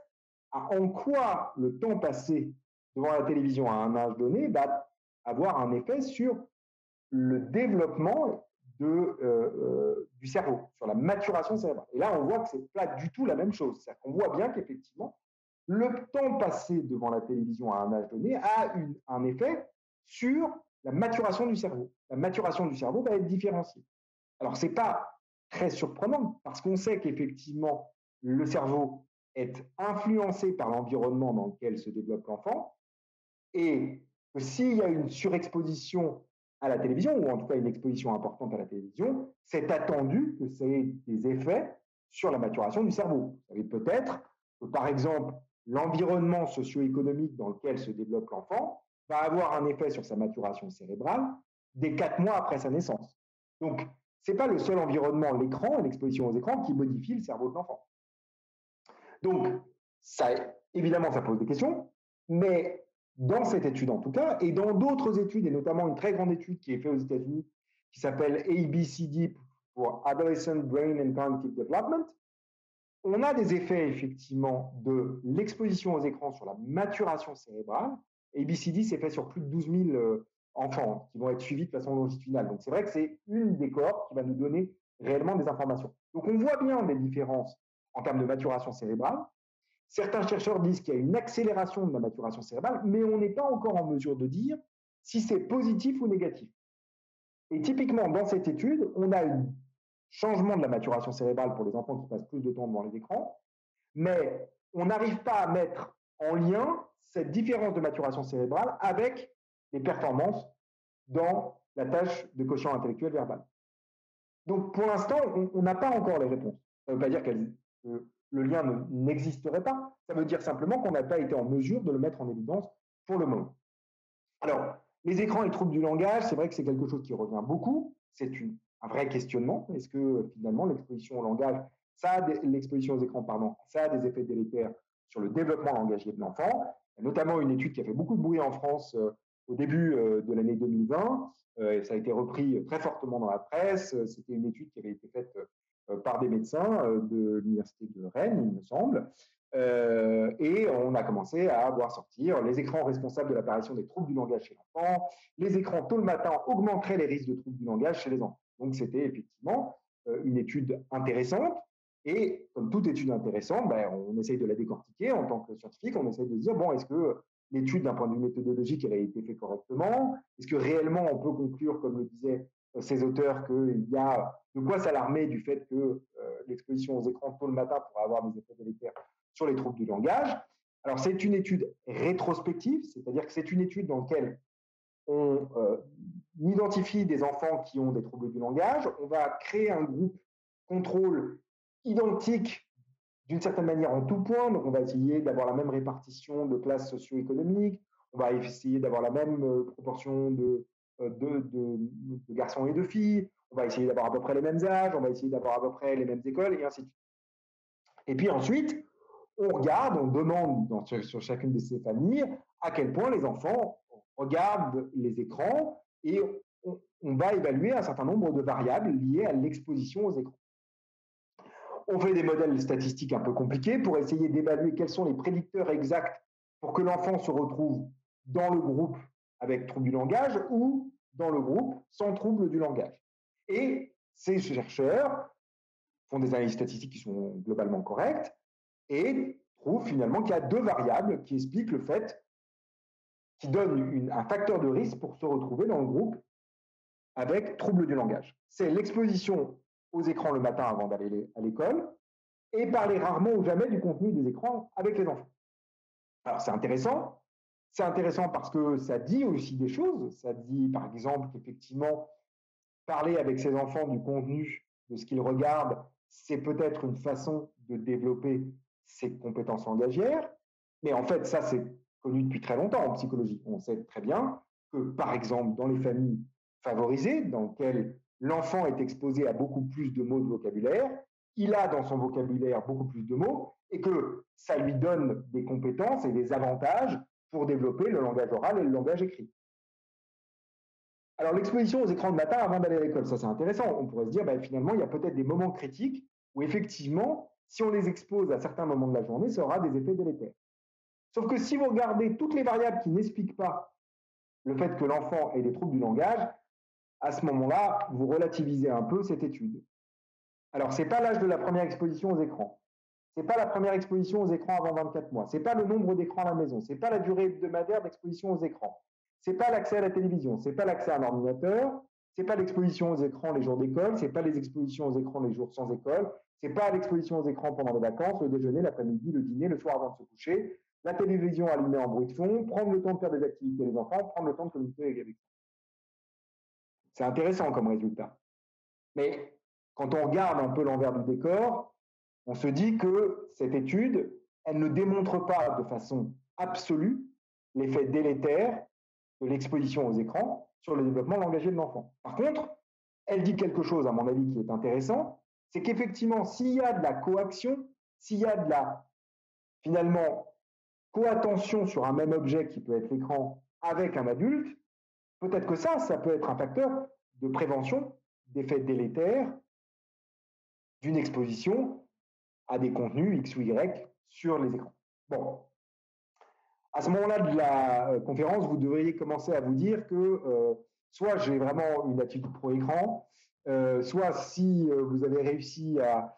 à en quoi le temps passé devant la télévision à un âge donné va avoir un effet sur le développement du cerveau, sur la maturation cérébrale. Et là, on voit que ce n'est pas du tout la même chose. C'est-à-dire qu'on voit bien qu'effectivement, le temps passé devant la télévision à un âge donné a un effet sur la maturation du cerveau. La maturation du cerveau va être différenciée. Alors, ce n'est pas très surprenant parce qu'on sait qu'effectivement, le cerveau est influencé par l'environnement dans lequel se développe l'enfant et que s'il y a une surexposition à la télévision, ou en tout cas une exposition importante à la télévision, c'est attendu que ça ait des effets sur la maturation du cerveau. Vous savez peut-être que, par exemple, l'environnement socio-économique dans lequel se développe l'enfant va avoir un effet sur sa maturation cérébrale dès 4 mois après sa naissance. Donc, ce n'est pas le seul environnement, l'écran et l'exposition aux écrans, qui modifie le cerveau de l'enfant. Donc, ça, évidemment, ça pose des questions, mais dans cette étude en tout cas, et dans d'autres études, et notamment une très grande étude qui est faite aux États-Unis, qui s'appelle ABCD pour Adolescent Brain and Cognitive Development, on a des effets effectivement de l'exposition aux écrans sur la maturation cérébrale. ABCD, c'est fait sur plus de 12 000 enfants qui vont être suivis de façon longitudinale. Donc c'est vrai que c'est une des cohortes qui va nous donner réellement des informations. Donc on voit bien des différences en termes de maturation cérébrale. Certains chercheurs disent qu'il y a une accélération de la maturation cérébrale, mais on n'est pas encore en mesure de dire si c'est positif ou négatif. Et typiquement, dans cette étude, on a un changement de la maturation cérébrale pour les enfants qui passent plus de temps devant les écrans, mais on n'arrive pas à mettre en lien cette différence de maturation cérébrale avec les performances dans la tâche de quotient intellectuel verbal. Donc, pour l'instant, on n'a pas encore les réponses. Ça ne veut pas dire que le lien n'existerait pas. Ça veut dire simplement qu'on n'a pas été en mesure de le mettre en évidence pour le moment. Alors, Les écrans et les troubles du langage, c'est vrai que c'est quelque chose qui revient beaucoup. C'est un vrai questionnement. Est-ce que finalement l'exposition au langage, l'exposition aux écrans, pardon, ça a des effets délétères sur le développement langagier de l'enfant? Il y a notamment une étude qui a fait beaucoup de bruit en France au début de l'année 2020. Et ça a été repris très fortement dans la presse. C'était une étude qui avait été faite par des médecins de l'université de Rennes, il me semble. Et on a commencé à voir sortir les écrans responsables de l'apparition des troubles du langage chez l'enfant. Les écrans tôt le matin augmenteraient les risques de troubles du langage chez les enfants. Donc c'était effectivement une étude intéressante. Et comme toute étude intéressante, on essaye de la décortiquer en tant que scientifique. On essaye de se dire, bon, est-ce que l'étude d'un point de vue méthodologique elle a été faite correctement? Est-ce que réellement on peut conclure, comme le disaient ces auteurs, qu'il y a de quoi s'alarmer du fait que l'exposition aux écrans tôt le matin pourrait avoir des effets délétères sur les troubles du langage? Alors, c'est une étude rétrospective, c'est-à-dire que c'est une étude dans laquelle on identifie des enfants qui ont des troubles du langage, on va créer un groupe contrôle identique d'une certaine manière en tout point, donc on va essayer d'avoir la même répartition de classes socio-économiques, on va essayer d'avoir la même proportion de garçons et de filles, on va essayer d'avoir à peu près les mêmes âges, on va essayer d'avoir à peu près les mêmes écoles, et ainsi de suite. Et puis ensuite, on regarde, on demande sur chacune de ces familles à quel point les enfants regardent les écrans et on va évaluer un certain nombre de variables liées à l'exposition aux écrans. On fait des modèles statistiques un peu compliqués pour essayer d'évaluer quels sont les prédicteurs exacts pour que l'enfant se retrouve dans le groupe avec trouble du langage ou dans le groupe sans trouble du langage. Et ces chercheurs font des analyses statistiques qui sont globalement correctes et trouvent finalement qu'il y a deux variables qui expliquent le fait, qui donnent un facteur de risque pour se retrouver dans le groupe avec trouble du langage. C'est l'exposition aux écrans le matin avant d'aller à l'école et parler rarement ou jamais du contenu des écrans avec les enfants. Alors c'est intéressant. C'est intéressant parce que ça dit aussi des choses. Ça dit par exemple qu'effectivement, parler avec ses enfants du contenu de ce qu'ils regardent, c'est peut-être une façon de développer ses compétences langagières. Mais en fait, ça, c'est connu depuis très longtemps en psychologie. On sait très bien que, par exemple, dans les familles favorisées, dans lesquelles l'enfant est exposé à beaucoup plus de mots de vocabulaire, il a dans son vocabulaire beaucoup plus de mots et que ça lui donne des compétences et des avantages pour développer le langage oral et le langage écrit. Alors, l'exposition aux écrans de matin avant d'aller à l'école, ça c'est intéressant. On pourrait se dire, finalement, il y a peut-être des moments critiques où effectivement, si on les expose à certains moments de la journée, ça aura des effets délétères. Sauf que si vous regardez toutes les variables qui n'expliquent pas le fait que l'enfant ait des troubles du langage, à ce moment-là, vous relativisez un peu cette étude. Alors, ce n'est pas l'âge de la première exposition aux écrans. Ce n'est pas la première exposition aux écrans avant 24 mois. Ce n'est pas le nombre d'écrans à la maison. Ce n'est pas la durée hebdomadaire d'exposition aux écrans. Ce n'est pas l'accès à la télévision. Ce n'est pas l'accès à un ordinateur. Ce n'est pas l'exposition aux écrans les jours d'école. Ce n'est pas les expositions aux écrans les jours sans école. Ce n'est pas l'exposition aux écrans pendant les vacances, le déjeuner, l'après-midi, le dîner, le soir avant de se coucher, la télévision allumée en bruit de fond, prendre le temps de faire des activités des enfants, prendre le temps de communiquer avec eux. C'est intéressant comme résultat. Mais quand on regarde un peu l'envers du décor, on se dit que cette étude, elle ne démontre pas de façon absolue l'effet délétère de l'exposition aux écrans sur le développement langagier de l'enfant. Par contre, elle dit quelque chose, à mon avis, qui est intéressant, c'est qu'effectivement, s'il y a de la coaction, s'il y a de la, finalement, co-attention sur un même objet qui peut être l'écran avec un adulte, peut-être que ça peut être un facteur de prévention d'effets délétères d'une exposition à des contenus X ou Y sur les écrans. Bon, à ce moment-là de la conférence, vous devriez commencer à vous dire que soit j'ai vraiment une attitude pro-écran, soit si vous avez réussi à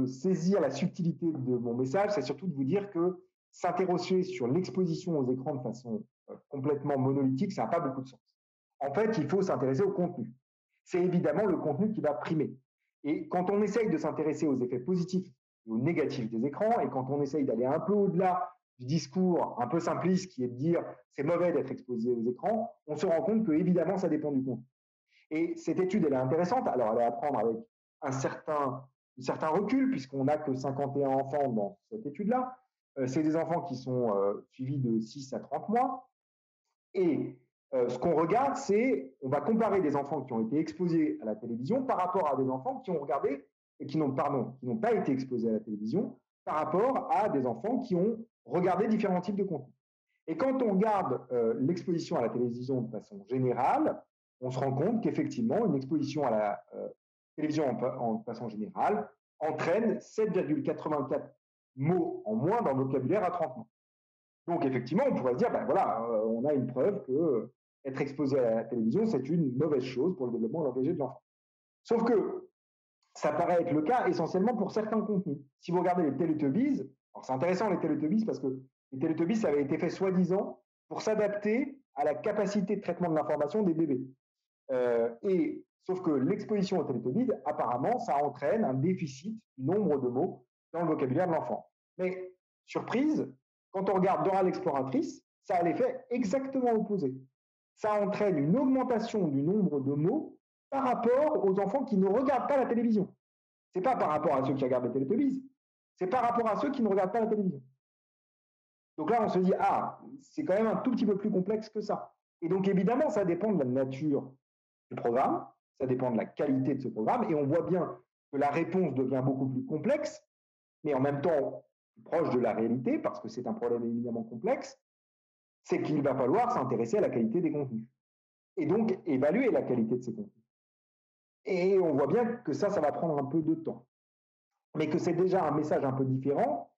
saisir la subtilité de mon message, c'est surtout de vous dire que s'interroger sur l'exposition aux écrans de façon complètement monolithique, ça n'a pas beaucoup de sens. En fait, il faut s'intéresser au contenu. C'est évidemment le contenu qui va primer. Et quand on essaye de s'intéresser aux effets positifs et aux négatifs des écrans, et quand on essaye d'aller un peu au-delà du discours un peu simpliste qui est de dire c'est mauvais d'être exposé aux écrans, on se rend compte que évidemment ça dépend du contenu. Et cette étude, elle est intéressante. Alors, elle est à prendre avec un certain recul, puisqu'on n'a que 51 enfants dans cette étude-là. C'est des enfants qui sont suivis de 6 à 30 mois. Et Ce qu'on regarde, c'est, on va comparer des enfants qui ont été exposés à la télévision par rapport à des enfants qui ont regardé et qui n'ont pas été exposés à la télévision par rapport à des enfants qui ont regardé différents types de contenus. Et quand on regarde l'exposition à la télévision de façon générale, on se rend compte qu'effectivement, une exposition à la télévision en façon générale entraîne 7,84 mots en moins dans le vocabulaire à 30 mois. Donc, effectivement, on pourrait se dire, ben voilà, on a une preuve que être exposé à la télévision, c'est une mauvaise chose pour le développement langagier de l'enfant. Sauf que ça paraît être le cas essentiellement pour certains contenus. Si vous regardez les Teletubbies, alors c'est intéressant les Teletubbies parce que les Teletubbies, ça avait été fait soi-disant pour s'adapter à la capacité de traitement de l'information des bébés. Sauf que l'exposition aux Teletubbies, apparemment, ça entraîne un déficit du nombre de mots dans le vocabulaire de l'enfant. Mais, surprise, quand on regarde Dora l'exploratrice, ça a l'effet exactement opposé. Ça entraîne une augmentation du nombre de mots par rapport aux enfants qui ne regardent pas la télévision. Ce n'est pas par rapport à ceux qui regardent les Teletubbies, c'est par rapport à ceux qui ne regardent pas la télévision. Donc là, on se dit, ah, c'est quand même un tout petit peu plus complexe que ça. Et donc, évidemment, ça dépend de la nature du programme, ça dépend de la qualité de ce programme, et on voit bien que la réponse devient beaucoup plus complexe, mais en même temps plus proche de la réalité, parce que c'est un problème éminemment complexe, c'est qu'il va falloir s'intéresser à la qualité des contenus, et donc évaluer la qualité de ces contenus. Et on voit bien que ça va prendre un peu de temps, mais que c'est déjà un message un peu différent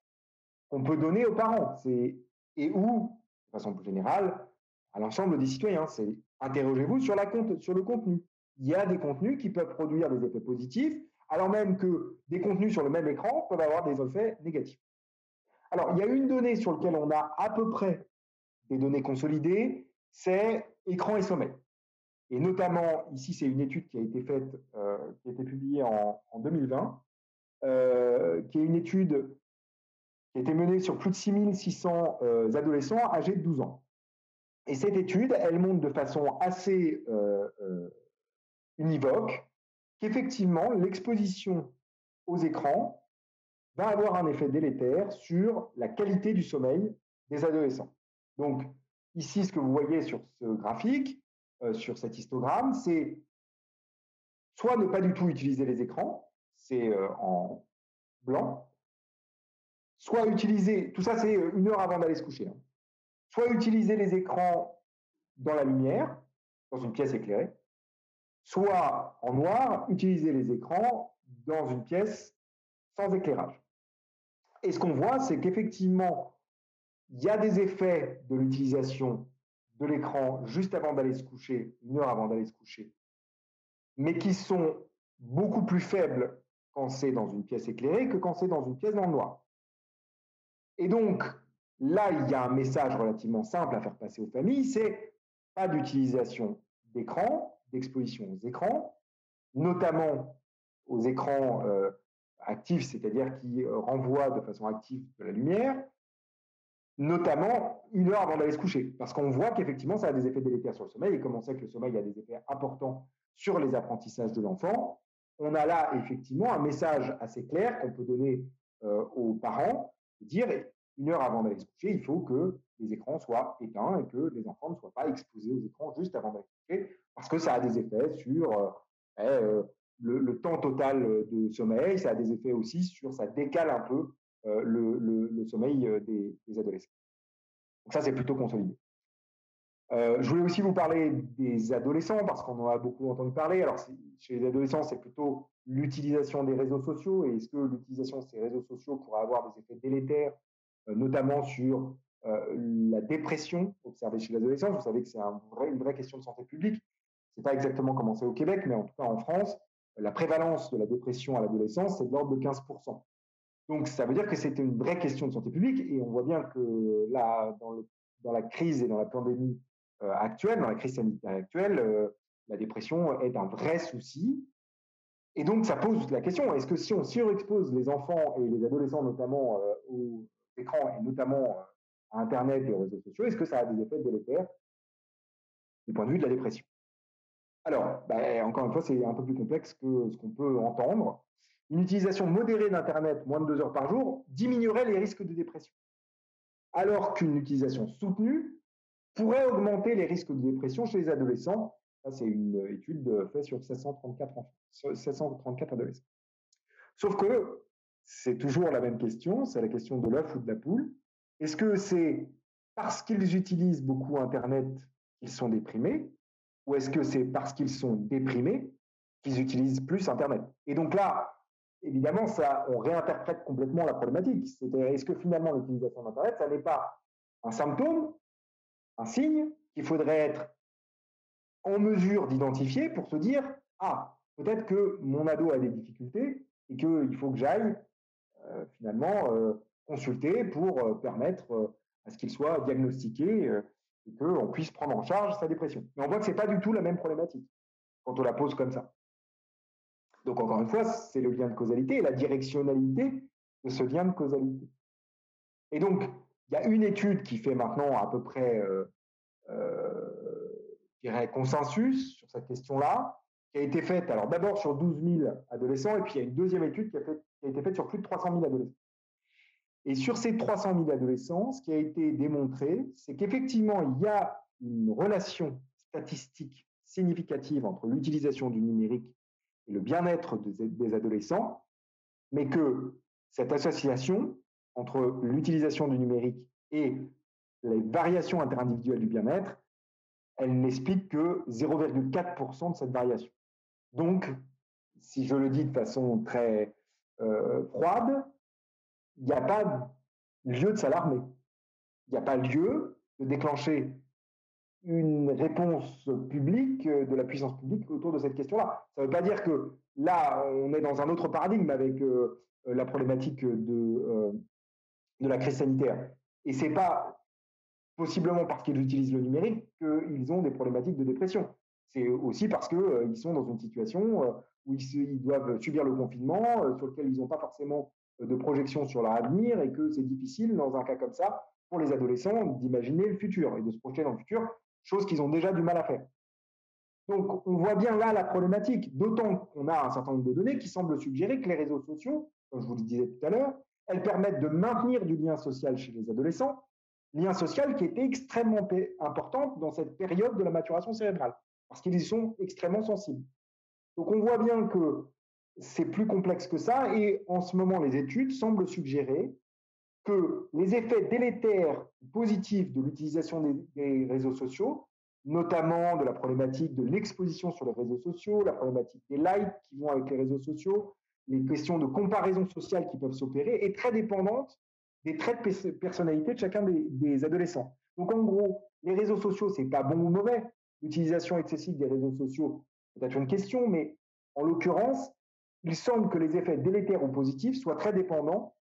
qu'on peut donner aux parents, et où, de façon plus générale, à l'ensemble des citoyens, c'est interrogez-vous sur le contenu. Il y a des contenus qui peuvent produire des effets positifs, alors même que des contenus sur le même écran peuvent avoir des effets négatifs. Alors, il y a une donnée sur laquelle on a à peu près des données consolidées, c'est écran et sommeil. Et notamment, ici, c'est une étude qui a été faite, qui a été publiée en 2020, qui est une étude qui a été menée sur plus de 6600 adolescents âgés de 12 ans. Et cette étude, elle montre de façon assez univoque qu'effectivement, l'exposition aux écrans va avoir un effet délétère sur la qualité du sommeil des adolescents. Donc, ici, ce que vous voyez sur ce graphique, sur cet histogramme, c'est soit ne pas du tout utiliser les écrans, c'est en blanc, soit utiliser, tout ça c'est 1 heure avant d'aller se coucher, hein, soit utiliser les écrans dans la lumière, dans une pièce éclairée, soit en noir, utiliser les écrans dans une pièce sans éclairage. Et ce qu'on voit, c'est qu'effectivement, il y a des effets de l'utilisation de l'écran juste avant d'aller se coucher, 1 heure avant d'aller se coucher, mais qui sont beaucoup plus faibles quand c'est dans une pièce éclairée que quand c'est dans une pièce dans le noir. Et donc, là, il y a un message relativement simple à faire passer aux familles, c'est pas d'utilisation d'écran, d'exposition aux écrans, notamment aux écrans actifs, c'est-à-dire qui renvoient de façon active de la lumière, notamment 1 heure avant d'aller se coucher, parce qu'on voit qu'effectivement, ça a des effets délétères sur le sommeil, et comme on sait que le sommeil a des effets importants sur les apprentissages de l'enfant, on a là effectivement un message assez clair qu'on peut donner aux parents, dire 1 heure avant d'aller se coucher, il faut que les écrans soient éteints et que les enfants ne soient pas exposés aux écrans juste avant d'aller se coucher, parce que ça a des effets sur le temps total de sommeil, ça a des effets aussi sur, ça décale un peu le sommeil des adolescents. Donc ça, c'est plutôt consolidé. Je voulais aussi vous parler des adolescents, parce qu'on en a beaucoup entendu parler. Alors, chez les adolescents, c'est plutôt l'utilisation des réseaux sociaux, et est-ce que l'utilisation de ces réseaux sociaux pourrait avoir des effets délétères, notamment sur la dépression observée chez l'adolescence. Vous savez que c'est une vraie question de santé publique. Ce n'est pas exactement comment c'est au Québec, mais en tout cas en France, la prévalence de la dépression à l'adolescence, c'est de l'ordre de 15%. Donc, ça veut dire que c'est une vraie question de santé publique, et on voit bien que là, dans la crise et dans la pandémie actuelle, dans la crise sanitaire actuelle, la dépression est un vrai souci. Et donc, ça pose la question, est-ce que si on surexpose les enfants et les adolescents notamment aux écrans, et notamment à Internet et aux réseaux sociaux, est-ce que ça a des effets délétères du point de vue de la dépression? Alors, encore une fois, c'est un peu plus complexe que ce qu'on peut entendre. Une utilisation modérée d'Internet, moins de 2 heures par jour, diminuerait les risques de dépression. Alors qu'une utilisation soutenue pourrait augmenter les risques de dépression chez les adolescents. Ça, c'est une étude faite sur 734 enfants, 734 adolescents. Sauf que c'est toujours la même question, c'est la question de l'œuf ou de la poule. Est-ce que c'est parce qu'ils utilisent beaucoup Internet qu'ils sont déprimés, ou est-ce que c'est parce qu'ils sont déprimés qu'ils utilisent plus Internet? Et donc là, évidemment, ça, on réinterprète complètement la problématique. C'est-à-dire, est-ce que finalement l'utilisation d'Internet, ça n'est pas un symptôme, un signe qu'il faudrait être en mesure d'identifier pour se dire, ah, peut-être que mon ado a des difficultés et qu'il faut que j'aille finalement consulter pour permettre à ce qu'il soit diagnostiqué et qu'on puisse prendre en charge sa dépression. Mais on voit que ce n'est pas du tout la même problématique quand on la pose comme ça. Donc encore une fois, c'est le lien de causalité et la directionnalité de ce lien de causalité. Et donc, il y a une étude qui fait maintenant à peu près, je dirais, consensus sur cette question-là, qui a été faite alors d'abord sur 12 000 adolescents, et puis il y a une deuxième étude qui a été faite sur plus de 300 000 adolescents. Et sur ces 300 000 adolescents, ce qui a été démontré, c'est qu'effectivement, il y a une relation statistique significative entre l'utilisation du numérique et le bien-être des adolescents, mais que cette association entre l'utilisation du numérique et les variations interindividuelles du bien-être, elle n'explique que 0,4% de cette variation. Donc, si je le dis de façon très froide, il n'y a pas lieu de s'alarmer. Il n'y a pas lieu de déclencher une réponse publique, de la puissance publique autour de cette question-là. Ça ne veut pas dire que là, on est dans un autre paradigme avec la problématique de la crise sanitaire. Et ce n'est pas possiblement parce qu'ils utilisent le numérique qu'ils ont des problématiques de dépression. C'est aussi parce qu'ils sont dans une situation où ils doivent subir le confinement, sur lequel ils n'ont pas forcément de projection sur leur avenir et que c'est difficile, dans un cas comme ça, pour les adolescents, d'imaginer le futur et de se projeter dans le futur, chose qu'ils ont déjà du mal à faire. Donc, on voit bien là la problématique, d'autant qu'on a un certain nombre de données qui semblent suggérer que les réseaux sociaux, comme je vous le disais tout à l'heure, elles permettent de maintenir du lien social chez les adolescents, lien social qui était extrêmement important dans cette période de la maturation cérébrale, parce qu'ils y sont extrêmement sensibles. Donc, on voit bien que c'est plus complexe que ça, et en ce moment, les études semblent suggérer que les effets délétères positifs de l'utilisation des réseaux sociaux, notamment de la problématique de l'exposition sur les réseaux sociaux, la problématique des likes qui vont avec les réseaux sociaux, les questions de comparaison sociale qui peuvent s'opérer, est très dépendante des traits de personnalité de chacun des adolescents. Donc en gros, les réseaux sociaux, c'est pas bon ou mauvais. L'utilisation excessive des réseaux sociaux, c'est peut-être une question, mais en l'occurrence, il semble que les effets délétères ou positifs soient très dépendants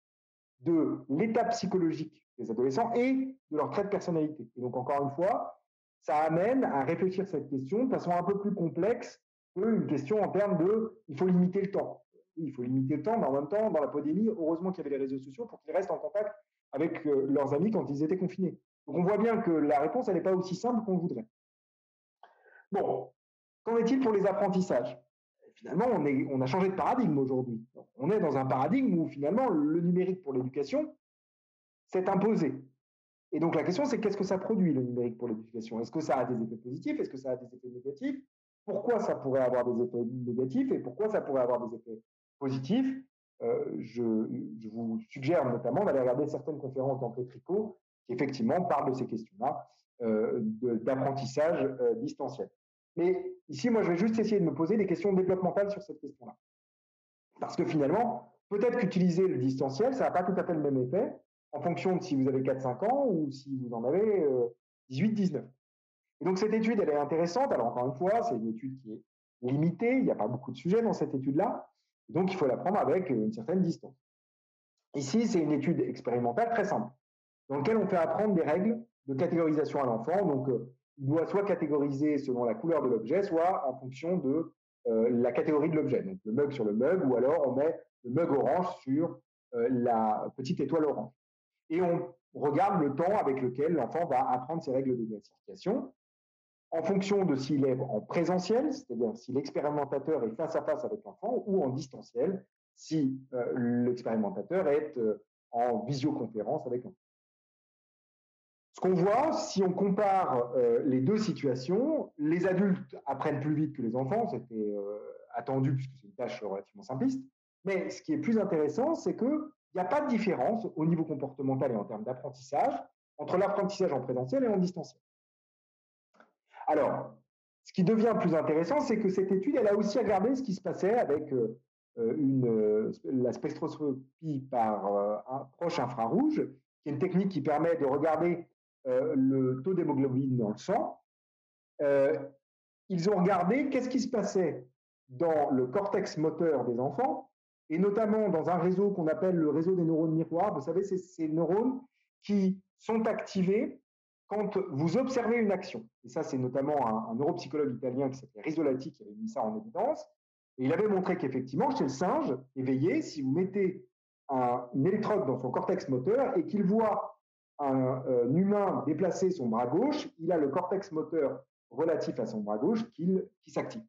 de l'état psychologique des adolescents et de leur trait de personnalité. Et donc, encore une fois, ça amène à réfléchir cette question de façon un peu plus complexe qu'une question en termes de il faut limiter le temps. Il faut limiter le temps, mais en même temps, dans la pandémie, heureusement qu'il y avait les réseaux sociaux pour qu'ils restent en contact avec leurs amis quand ils étaient confinés. Donc, on voit bien que la réponse, elle n'est pas aussi simple qu'on voudrait. Bon, qu'en est-il pour les apprentissages? Finalement, on a changé de paradigme aujourd'hui. On est dans un paradigme où finalement le numérique pour l'éducation s'est imposé. Et donc la question, c'est qu'est-ce que ça produit le numérique pour l'éducation? Est-ce que ça a des effets positifs? Est-ce que ça a des effets négatifs? Pourquoi ça pourrait avoir des effets négatifs et pourquoi ça pourrait avoir des effets positifs? Je vous suggère notamment d'aller regarder certaines conférences d'André Tricot qui effectivement parlent de ces questions-là d'apprentissage distanciel. Mais ici, moi, je vais juste essayer de me poser des questions développementales sur cette question-là. Parce que finalement, peut-être qu'utiliser le distanciel, ça n'a pas tout à fait le même effet en fonction de si vous avez 4-5 ans ou si vous en avez 18-19. Et donc, cette étude, elle est intéressante. Alors, encore une fois, c'est une étude qui est limitée. Il n'y a pas beaucoup de sujets dans cette étude-là. Donc, il faut la prendre avec une certaine distance. Ici, c'est une étude expérimentale très simple, dans laquelle on fait apprendre des règles de catégorisation à l'enfant. Donc, il doit soit catégoriser selon la couleur de l'objet, soit en fonction de la catégorie de l'objet. Donc, le mug sur le mug, ou alors on met le mug orange sur la petite étoile orange. Et on regarde le temps avec lequel l'enfant va apprendre ces règles de classification en fonction de s'il est en présentiel, c'est-à-dire si l'expérimentateur est face à face avec l'enfant, ou en distanciel, si l'expérimentateur est en visioconférence avec l'enfant. Ce qu'on voit, si on compare les deux situations, les adultes apprennent plus vite que les enfants, c'était attendu puisque c'est une tâche relativement simpliste. Mais ce qui est plus intéressant, c'est qu'il n'y a pas de différence au niveau comportemental et en termes d'apprentissage entre l'apprentissage en présentiel et en distanciel. Alors, ce qui devient plus intéressant, c'est que cette étude, elle a aussi regardé ce qui se passait avec la spectroscopie par approche infrarouge, qui est une technique qui permet de regarder le taux d'hémoglobine dans le sang. Ils ont regardé qu'est-ce qui se passait dans le cortex moteur des enfants, et notamment dans un réseau qu'on appelle le réseau des neurones miroirs. Vous savez, c'est ces neurones qui sont activés quand vous observez une action. Et ça, c'est notamment un neuropsychologue italien qui s'appelait Risolati qui avait mis ça en évidence. Et il avait montré qu'effectivement, chez le singe éveillé, si vous mettez une électrode dans son cortex moteur et qu'il voit un humain déplacer son bras gauche, il a le cortex moteur relatif à son bras gauche qui s'active,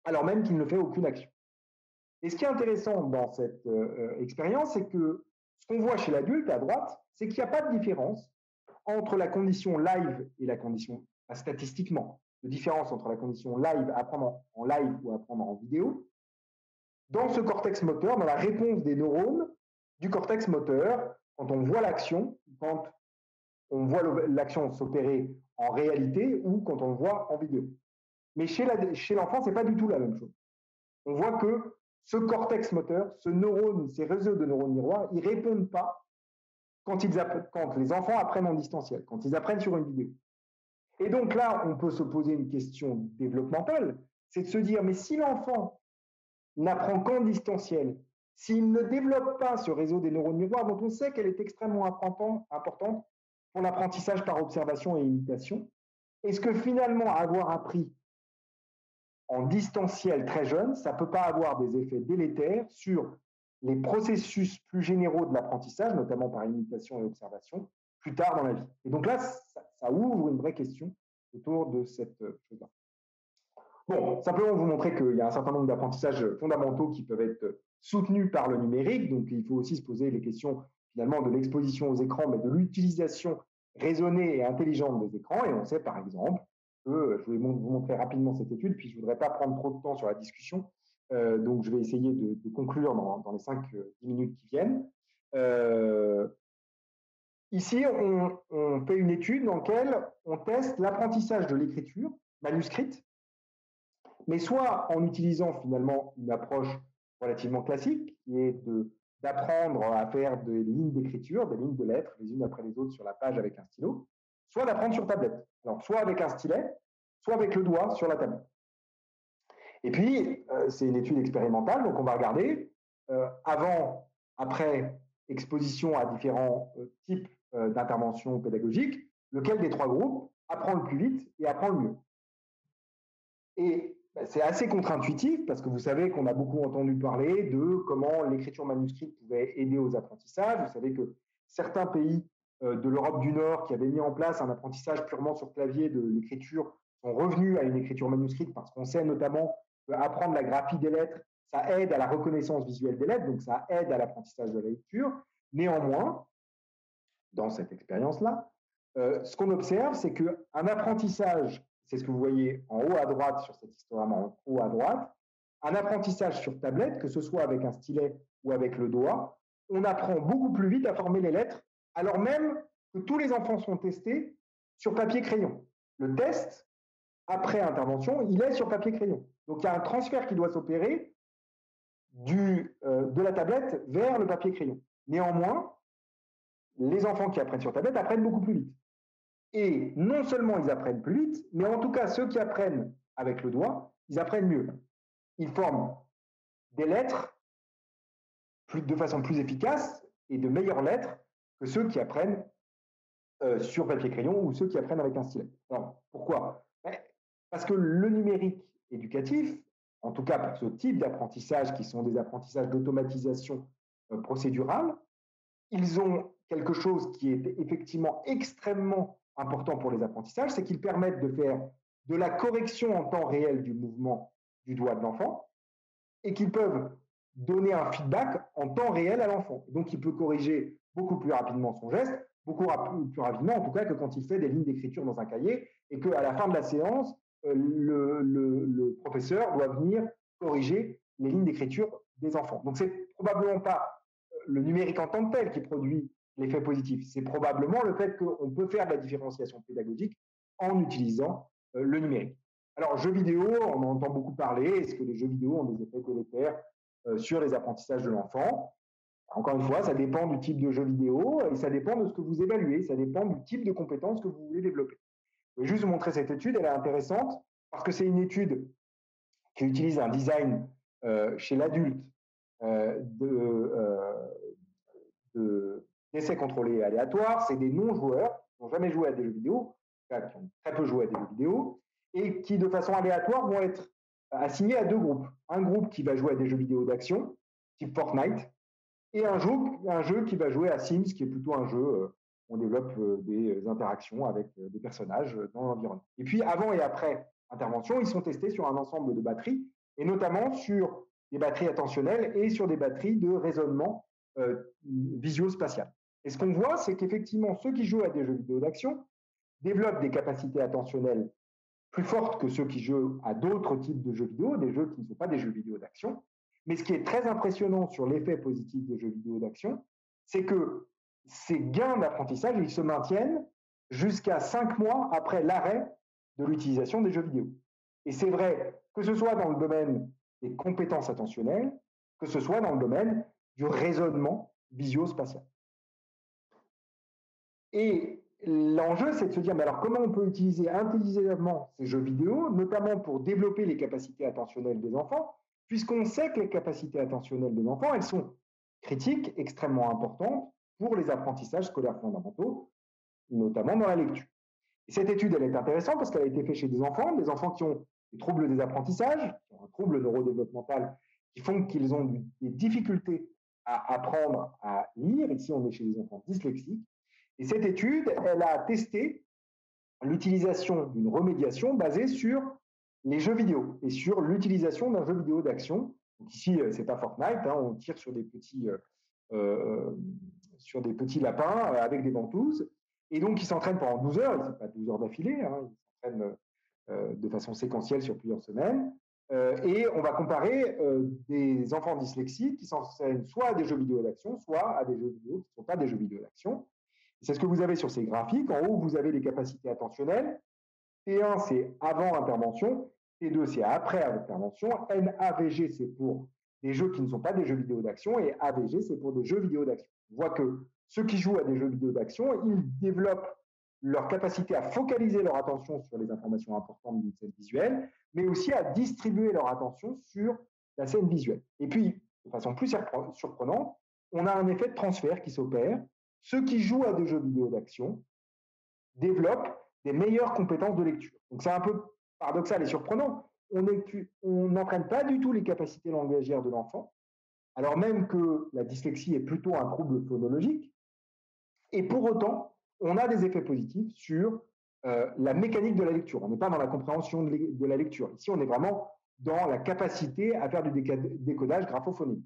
alors même qu'il ne fait aucune action. Et ce qui est intéressant dans cette expérience, c'est que ce qu'on voit chez l'adulte à droite, c'est qu'il n'y a pas de différence entre la condition live et la condition, statistiquement, de différence entre la condition live, apprendre en live ou apprendre en vidéo, dans ce cortex moteur, dans la réponse des neurones du cortex moteur, quand on voit l'action, quand on voit l'action s'opérer en réalité ou quand on le voit en vidéo. Mais chez l'enfant, ce n'est pas du tout la même chose. On voit que ce cortex moteur, ces réseaux de neurones miroirs, ils ne répondent pas quand les enfants apprennent en distanciel, quand ils apprennent sur une vidéo. Et donc là, on peut se poser une question développementale, c'est de se dire, mais si l'enfant n'apprend qu'en distanciel, s'il ne développe pas ce réseau des neurones miroirs, dont on sait qu'elle est extrêmement importante pour l'apprentissage par observation et imitation, est-ce que finalement, avoir appris en distanciel très jeune, ça ne peut pas avoir des effets délétères sur les processus plus généraux de l'apprentissage, notamment par imitation et observation, plus tard dans la vie. Et donc là, ça ouvre une vraie question autour de cette chose-là. Bon, simplement vous montrer qu'il y a un certain nombre d'apprentissages fondamentaux qui peuvent être soutenus par le numérique. Donc, il faut aussi se poser les questions finalement de l'exposition aux écrans, mais de l'utilisation raisonnée et intelligente des écrans. Et on sait par exemple que, je vais vous montrer rapidement cette étude, puis je ne voudrais pas prendre trop de temps sur la discussion, donc je vais essayer de conclure dans les 5-10 minutes qui viennent. Ici, on fait une étude dans laquelle on teste l'apprentissage de l'écriture manuscrite, mais soit en utilisant finalement une approche relativement classique, qui est d'apprendre à faire des lignes d'écriture, des lignes de lettres, les unes après les autres sur la page avec un stylo, soit d'apprendre sur tablette. Alors, soit avec un stylet, soit avec le doigt sur la tablette. Et puis, c'est une étude expérimentale, donc on va regarder avant, après exposition à différents types d'interventions pédagogiques, lequel des trois groupes apprend le plus vite et apprend le mieux. Et c'est assez contre-intuitif parce que vous savez qu'on a beaucoup entendu parler de comment l'écriture manuscrite pouvait aider aux apprentissages. Vous savez que certains pays de l'Europe du Nord qui avaient mis en place un apprentissage purement sur clavier de l'écriture sont revenus à une écriture manuscrite parce qu'on sait notamment qu'apprendre la graphie des lettres, ça aide à la reconnaissance visuelle des lettres, donc ça aide à l'apprentissage de la lecture. Néanmoins, dans cette expérience-là, ce qu'on observe, c'est qu'un apprentissage, c'est ce que vous voyez en haut à droite sur cet histogramme, en haut à droite, un apprentissage sur tablette, que ce soit avec un stylet ou avec le doigt, on apprend beaucoup plus vite à former les lettres, alors même que tous les enfants sont testés sur papier-crayon. Le test, après intervention, il est sur papier-crayon. Donc, il y a un transfert qui doit s'opérer de la tablette vers le papier-crayon. Néanmoins, les enfants qui apprennent sur tablette apprennent beaucoup plus vite. Et non seulement ils apprennent plus vite, mais en tout cas, ceux qui apprennent avec le doigt, ils apprennent mieux. Ils forment des lettres de façon plus efficace et de meilleures lettres que ceux qui apprennent sur papier-crayon ou ceux qui apprennent avec un stylet. Alors, pourquoi? Parce que le numérique éducatif, en tout cas pour ce type d'apprentissage qui sont des apprentissages d'automatisation procédurale, ils ont quelque chose qui est effectivement extrêmement important pour les apprentissages, c'est qu'ils permettent de faire de la correction en temps réel du mouvement du doigt de l'enfant et qu'ils peuvent donner un feedback en temps réel à l'enfant. Donc, il peut corriger beaucoup plus rapidement son geste, beaucoup plus rapidement, en tout cas, que quand il fait des lignes d'écriture dans un cahier et qu'à la fin de la séance, le professeur doit venir corriger les lignes d'écriture des enfants. Donc, c'est probablement pas le numérique en tant que tel qui produit l'effet positif. C'est probablement le fait qu'on peut faire de la différenciation pédagogique en utilisant le numérique. Alors, jeux vidéo, on en entend beaucoup parler. Est-ce que les jeux vidéo ont des effets délétères sur les apprentissages de l'enfant? Encore une fois, ça dépend du type de jeu vidéo et ça dépend de ce que vous évaluez, ça dépend du type de compétences que vous voulez développer. Je vais juste vous montrer cette étude, elle est intéressante parce que c'est une étude qui utilise un design chez l'adulte d'essais contrôlés aléatoires. C'est des non-joueurs qui n'ont jamais joué à des jeux vidéo, enfin, qui ont très peu joué à des jeux vidéo, et qui, de façon aléatoire, vont être assignés à deux groupes. Un groupe qui va jouer à des jeux vidéo d'action, type Fortnite, et un jeu qui va jouer à Sims, qui est plutôt un jeu où on développe des interactions avec des personnages dans l'environnement. Et puis, avant et après intervention, ils sont testés sur un ensemble de batteries, et notamment sur des batteries attentionnelles et sur des batteries de raisonnement visio-spatial. Et ce qu'on voit, c'est qu'effectivement, ceux qui jouent à des jeux vidéo d'action développent des capacités attentionnelles plus fortes que ceux qui jouent à d'autres types de jeux vidéo, des jeux qui ne sont pas des jeux vidéo d'action. Mais ce qui est très impressionnant sur l'effet positif des jeux vidéo d'action, c'est que ces gains d'apprentissage, ils se maintiennent jusqu'à 5 mois après l'arrêt de l'utilisation des jeux vidéo. Et c'est vrai que ce soit dans le domaine des compétences attentionnelles, que ce soit dans le domaine du raisonnement visio-spatial. Et l'enjeu, c'est de se dire, mais alors comment on peut utiliser intelligemment ces jeux vidéo, notamment pour développer les capacités attentionnelles des enfants, puisqu'on sait que les capacités attentionnelles des enfants, elles sont critiques, extrêmement importantes pour les apprentissages scolaires fondamentaux, notamment dans la lecture. Et cette étude, elle est intéressante parce qu'elle a été faite chez des enfants qui ont des troubles des apprentissages, qui ont un trouble neurodéveloppemental, qui font qu'ils ont des difficultés à apprendre à lire. Ici, on est chez des enfants dyslexiques. Et cette étude, elle a testé l'utilisation d'une remédiation basée sur les jeux vidéo et sur l'utilisation d'un jeu vidéo d'action. Donc ici, ce n'est pas Fortnite, hein, on tire sur des petits lapins avec des ventouses. Et donc, ils s'entraînent pendant 12 heures, ce n'est pas 12 heures d'affilée, hein, ils s'entraînent de façon séquentielle sur plusieurs semaines. Et on va comparer des enfants dyslexiques qui s'entraînent soit à des jeux vidéo d'action, soit à des jeux vidéo qui ne sont pas des jeux vidéo d'action. C'est ce que vous avez sur ces graphiques. En haut, vous avez les capacités attentionnelles. T1, c'est avant intervention. T2, c'est après intervention. NAVG, c'est pour des jeux qui ne sont pas des jeux vidéo d'action. Et AVG, c'est pour des jeux vidéo d'action. On voit que ceux qui jouent à des jeux vidéo d'action, ils développent leur capacité à focaliser leur attention sur les informations importantes d'une scène visuelle, mais aussi à distribuer leur attention sur la scène visuelle. Et puis, de façon plus surprenante, on a un effet de transfert qui s'opère. Ceux qui jouent à des jeux vidéo d'action développent des meilleures compétences de lecture. Donc c'est un peu paradoxal et surprenant. On n'entraîne pas du tout les capacités langagières de l'enfant, alors même que la dyslexie est plutôt un trouble phonologique. Et pour autant, on a des effets positifs sur la mécanique de la lecture. On n'est pas dans la compréhension de la lecture. Ici, on est vraiment dans la capacité à faire du décodage graphophonique.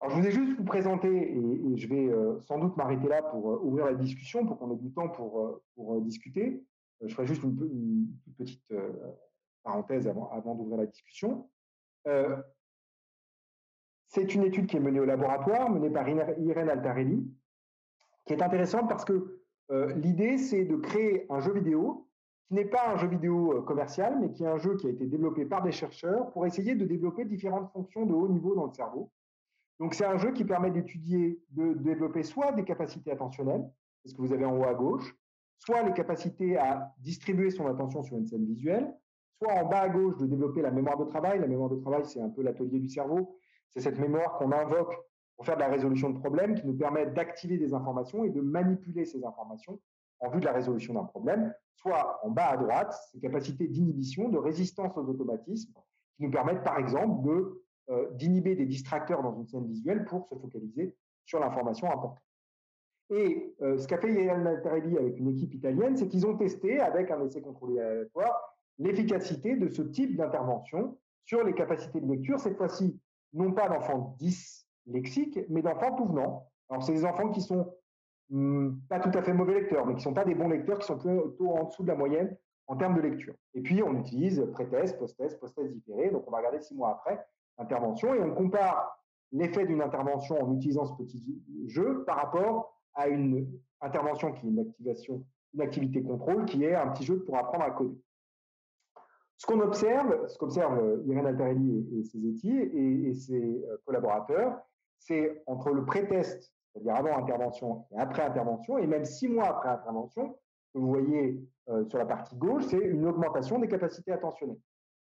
Alors, je voulais juste vous présenter, et je vais sans doute m'arrêter là pour ouvrir la discussion, pour qu'on ait du temps pour discuter. Je ferai juste une toute petite parenthèse avant d'ouvrir la discussion. C'est une étude qui est menée au laboratoire, menée par Irène Altarelli, qui est intéressante parce que l'idée, c'est de créer un jeu vidéo qui n'est pas un jeu vidéo commercial, mais qui est un jeu qui a été développé par des chercheurs pour essayer de développer différentes fonctions de haut niveau dans le cerveau. Donc, c'est un jeu qui permet d'étudier, de développer soit des capacités attentionnelles, c'est ce que vous avez en haut à gauche, soit les capacités à distribuer son attention sur une scène visuelle, soit en bas à gauche de développer la mémoire de travail. La mémoire de travail, c'est un peu l'atelier du cerveau. C'est cette mémoire qu'on invoque pour faire de la résolution de problèmes, qui nous permet d'activer des informations et de manipuler ces informations en vue de la résolution d'un problème, soit en bas à droite, ces capacités d'inhibition, de résistance aux automatismes, qui nous permettent par exemple d'inhiber des distracteurs dans une scène visuelle pour se focaliser sur l'information importante. Et ce qu'a fait Irène Altarelli avec une équipe italienne, c'est qu'ils ont testé, avec un essai contrôlé aléatoire, l'efficacité de ce type d'intervention sur les capacités de lecture, cette fois-ci, non pas d'enfants dyslexiques, mais d'enfants tout venant. Alors, c'est des enfants qui sont pas tout à fait mauvais lecteurs, mais qui ne sont pas des bons lecteurs, qui sont plutôt en dessous de la moyenne en termes de lecture. Et puis, on utilise pré-test, post-test, post-test différé. Donc, on va regarder 6 mois après l'intervention et on compare l'effet d'une intervention en utilisant ce petit jeu par rapport à une intervention qui est une activité contrôle, qui est un petit jeu pour apprendre à coder. Ce qu'observe Irène Altarelli et ses équipes et ses collaborateurs, c'est entre le pré-test, c'est-à-dire avant intervention et après intervention, et même 6 mois après intervention, que vous voyez sur la partie gauche, c'est une augmentation des capacités attentionnelles.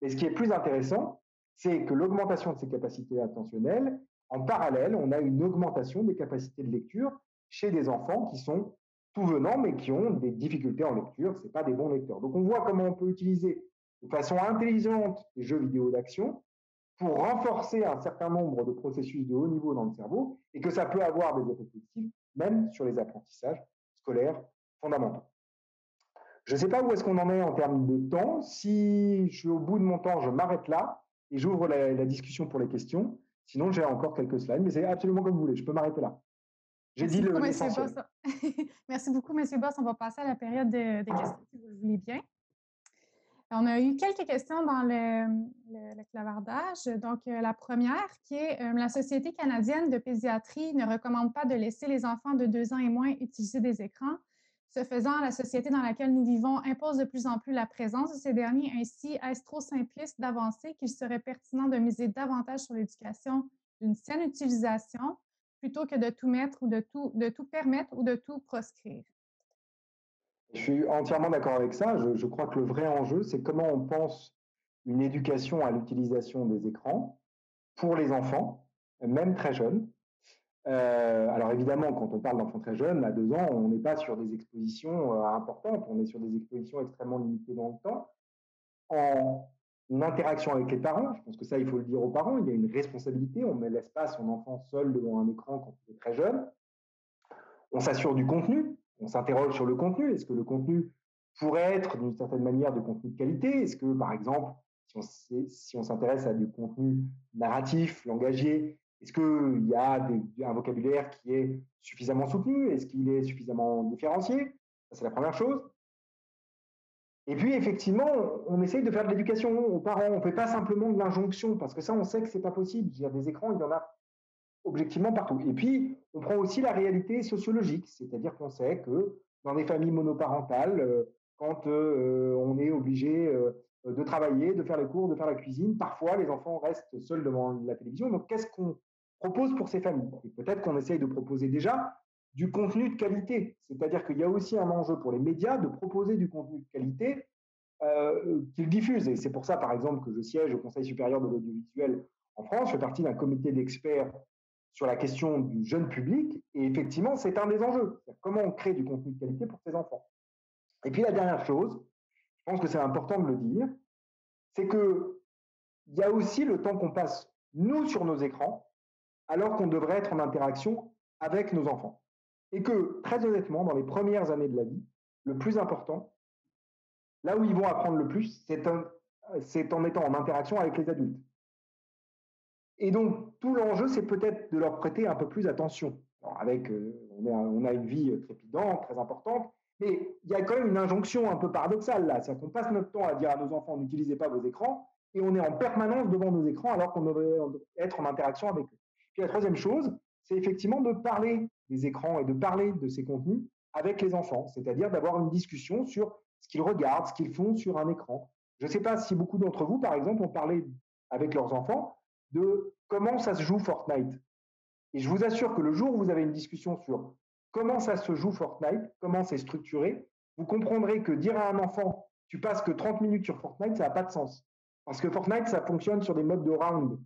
Et ce qui est plus intéressant, c'est que l'augmentation de ces capacités attentionnelles, en parallèle, on a une augmentation des capacités de lecture chez des enfants qui sont tout venants, mais qui ont des difficultés en lecture, ce n'est pas des bons lecteurs. Donc on voit comment on peut utiliser de façon intelligente les jeux vidéo d'action pour renforcer un certain nombre de processus de haut niveau dans le cerveau et que ça peut avoir des effets positifs, même sur les apprentissages scolaires fondamentaux. Je ne sais pas où est-ce qu'on en est en termes de temps. Si je suis au bout de mon temps, je m'arrête là et j'ouvre la discussion pour les questions. Sinon, j'ai encore quelques slides, mais c'est absolument comme vous voulez. Je peux m'arrêter là. J'ai dit l'essentiel. Merci beaucoup, M. Boss. On va passer à la période des questions, si vous le voulez bien. On a eu quelques questions dans le clavardage. Donc, la première qui est la Société canadienne de pédiatrie ne recommande pas de laisser les enfants de 2 ans et moins utiliser des écrans. Ce faisant, la société dans laquelle nous vivons impose de plus en plus la présence de ces derniers. Ainsi, est-ce trop simpliste d'avancer qu'il serait pertinent de miser davantage sur l'éducation d'une saine utilisation plutôt que de tout mettre ou de tout permettre ou de tout proscrire? Je suis entièrement d'accord avec ça. Je crois que le vrai enjeu, c'est comment on pense une éducation à l'utilisation des écrans pour les enfants, même très jeunes. Alors évidemment, quand on parle d'enfants très jeunes, à 2 ans, on n'est pas sur des expositions importantes, on est sur des expositions extrêmement limitées dans le temps. En interaction avec les parents, je pense que ça, il faut le dire aux parents, il y a une responsabilité, on ne laisse pas son enfant seul devant un écran quand il est très jeune. On s'assure du contenu, on s'interroge sur le contenu. Est-ce que le contenu pourrait être d'une certaine manière de contenu de qualité? Est-ce que, par exemple, si on s'intéresse à du contenu narratif, langagier, est-ce qu'il y a un vocabulaire qui est suffisamment soutenu? Est-ce qu'il est suffisamment différencié? Ça, c'est la première chose. Et puis, effectivement, on essaye de faire de l'éducation aux parents. On ne fait pas simplement de l'injonction, parce que ça, on sait que ce n'est pas possible. Il y a des écrans, il y en a objectivement partout. Et puis, on prend aussi la réalité sociologique, c'est-à-dire qu'on sait que dans des familles monoparentales, quand on est obligé de travailler, de faire les cours, de faire la cuisine, parfois les enfants restent seuls devant la télévision. Donc, qu'est-ce qu'on propose pour ces familles? Et peut-être qu'on essaye de proposer déjà du contenu de qualité, c'est-à-dire qu'il y a aussi un enjeu pour les médias de proposer du contenu de qualité qu'ils diffusent. Et c'est pour ça, par exemple, que je siège au Conseil supérieur de l'audiovisuel en France. Je fais partie d'un comité d'experts sur la question du jeune public. Et effectivement, c'est un des enjeux. Comment on crée du contenu de qualité pour ces enfants. Et puis la dernière chose, je pense que c'est important de le dire, c'est qu'il y a aussi le temps qu'on passe, nous, sur nos écrans, alors qu'on devrait être en interaction avec nos enfants. Et que, très honnêtement, dans les premières années de la vie, le plus important, là où ils vont apprendre le plus, c'est en étant en interaction avec les adultes. Et donc, tout l'enjeu, c'est peut-être de leur prêter un peu plus attention. Alors, on a une vie trépidante, très importante, mais il y a quand même une injonction un peu paradoxale là. C'est-à-dire qu'on passe notre temps à dire à nos enfants, n'utilisez pas vos écrans, et on est en permanence devant nos écrans alors qu'on devrait être en interaction avec eux. Puis la troisième chose, c'est effectivement de parler des écrans et de parler de ces contenus avec les enfants, c'est-à-dire d'avoir une discussion sur ce qu'ils regardent, ce qu'ils font sur un écran. Je ne sais pas si beaucoup d'entre vous, par exemple, ont parlé avec leurs enfants de comment ça se joue Fortnite. Et je vous assure que le jour où vous avez une discussion sur comment ça se joue Fortnite, comment c'est structuré, vous comprendrez que dire à un enfant tu passes que 30 minutes sur Fortnite, ça n'a pas de sens. Parce que Fortnite, ça fonctionne sur des modes de round.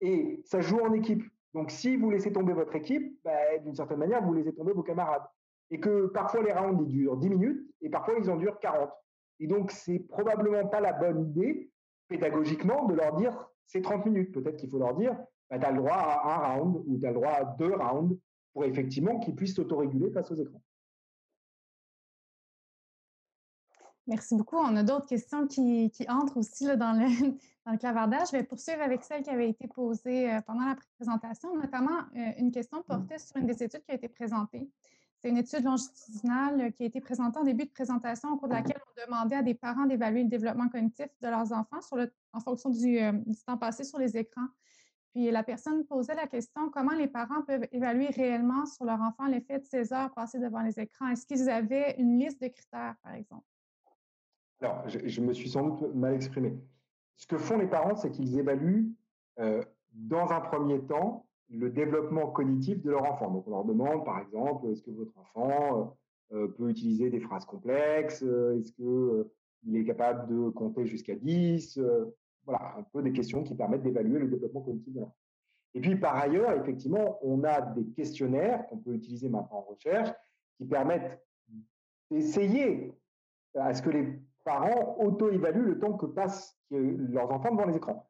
Et ça joue en équipe. Donc si vous laissez tomber votre équipe, d'une certaine manière, vous laissez tomber vos camarades. Et que parfois les rounds, ils durent 10 minutes et parfois ils en durent 40. Et donc, c'est probablement pas la bonne idée, pédagogiquement, de leur dire c'est 30 minutes. Peut-être qu'il faut leur dire tu as le droit à un round ou tu as le droit à 2 rounds pour effectivement qu'ils puissent s'autoréguler face aux écrans. Merci beaucoup. On a d'autres questions qui entrent aussi là, dans le clavardage. Je vais poursuivre avec celle qui avait été posée pendant la présentation, notamment une question portait sur une des études qui a été présentée. C'est une étude longitudinale qui a été présentée en début de présentation, au cours de laquelle on demandait à des parents d'évaluer le développement cognitif de leurs enfants en fonction du temps passé sur les écrans. Puis la personne posait la question comment les parents peuvent évaluer réellement sur leur enfant l'effet de ces heures passées devant les écrans. Est-ce qu'ils avaient une liste de critères, par exemple? Alors, je me suis sans doute mal exprimé. Ce que font les parents, c'est qu'ils évaluent, dans un premier temps, le développement cognitif de leur enfant. Donc, on leur demande, par exemple, est-ce que votre enfant peut utiliser des phrases complexes? Est-ce qu'il est capable de compter jusqu'à 10? Voilà, un peu des questions qui permettent d'évaluer le développement cognitif de l'enfant. Et puis, par ailleurs, effectivement, on a des questionnaires qu'on peut utiliser maintenant en recherche qui permettent d'essayer à ce que les parents auto-évaluent le temps que passent leurs enfants devant les écrans.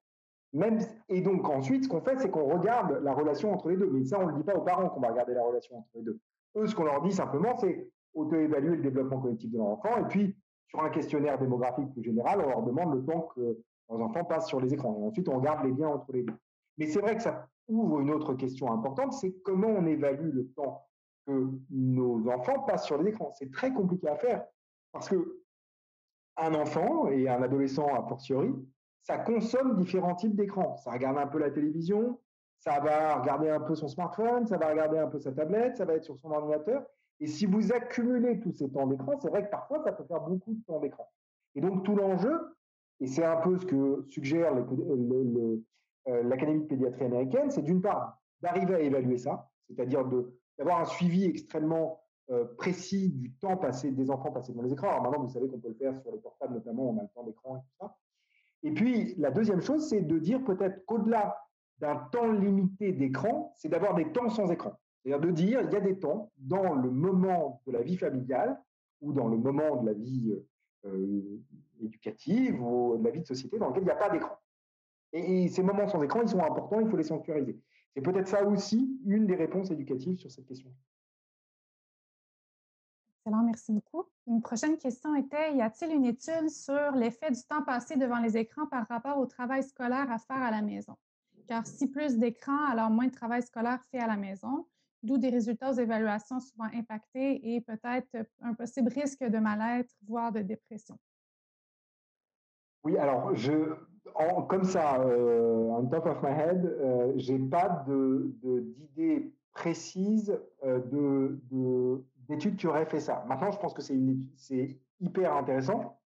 Même, et donc ensuite, ce qu'on fait, c'est qu'on regarde la relation entre les deux. Mais ça, on ne le dit pas aux parents qu'on va regarder la relation entre les deux. Eux, ce qu'on leur dit simplement, c'est auto-évaluer le développement cognitif de leur enfant. Et puis, sur un questionnaire démographique plus général, on leur demande le temps que leurs enfants passent sur les écrans. Et ensuite, on regarde les liens entre les deux. Mais c'est vrai que ça ouvre une autre question importante, c'est comment on évalue le temps que nos enfants passent sur les écrans. C'est très compliqué à faire parce que un enfant et un adolescent a fortiori, ça consomme différents types d'écrans. Ça regarde un peu la télévision, ça va regarder un peu son smartphone, ça va regarder un peu sa tablette, ça va être sur son ordinateur. Et si vous accumulez tous ces temps d'écran, c'est vrai que parfois, ça peut faire beaucoup de temps d'écran. Et donc, tout l'enjeu, et c'est un peu ce que suggère l'Académie de pédiatrie américaine, c'est d'une part d'arriver à évaluer ça, c'est-à-dire d'avoir un suivi extrêmement précis du temps passé des enfants passés devant les écrans. Alors maintenant, vous savez qu'on peut le faire sur les portables, notamment, on a le temps d'écran et tout ça. Et puis, la deuxième chose, c'est de dire peut-être qu'au-delà d'un temps limité d'écran, c'est d'avoir des temps sans écran. C'est-à-dire de dire, il y a des temps dans le moment de la vie familiale ou dans le moment de la vie éducative ou de la vie de société dans lequel il n'y a pas d'écran. Et ces moments sans écran, ils sont importants, il faut les sanctuariser. C'est peut-être ça aussi une des réponses éducatives sur cette question. Excellent, merci beaucoup. Une prochaine question était, y a-t-il une étude sur l'effet du temps passé devant les écrans par rapport au travail scolaire à faire à la maison? Car si plus d'écrans, alors moins de travail scolaire fait à la maison, d'où des résultats aux évaluations souvent impactés et peut-être un possible risque de mal-être, voire de dépression. Oui, alors, comme ça, on top of my head, j'ai pas d'idée précise d'études qui auraient fait ça. Maintenant, je pense que c'est hyper intéressant.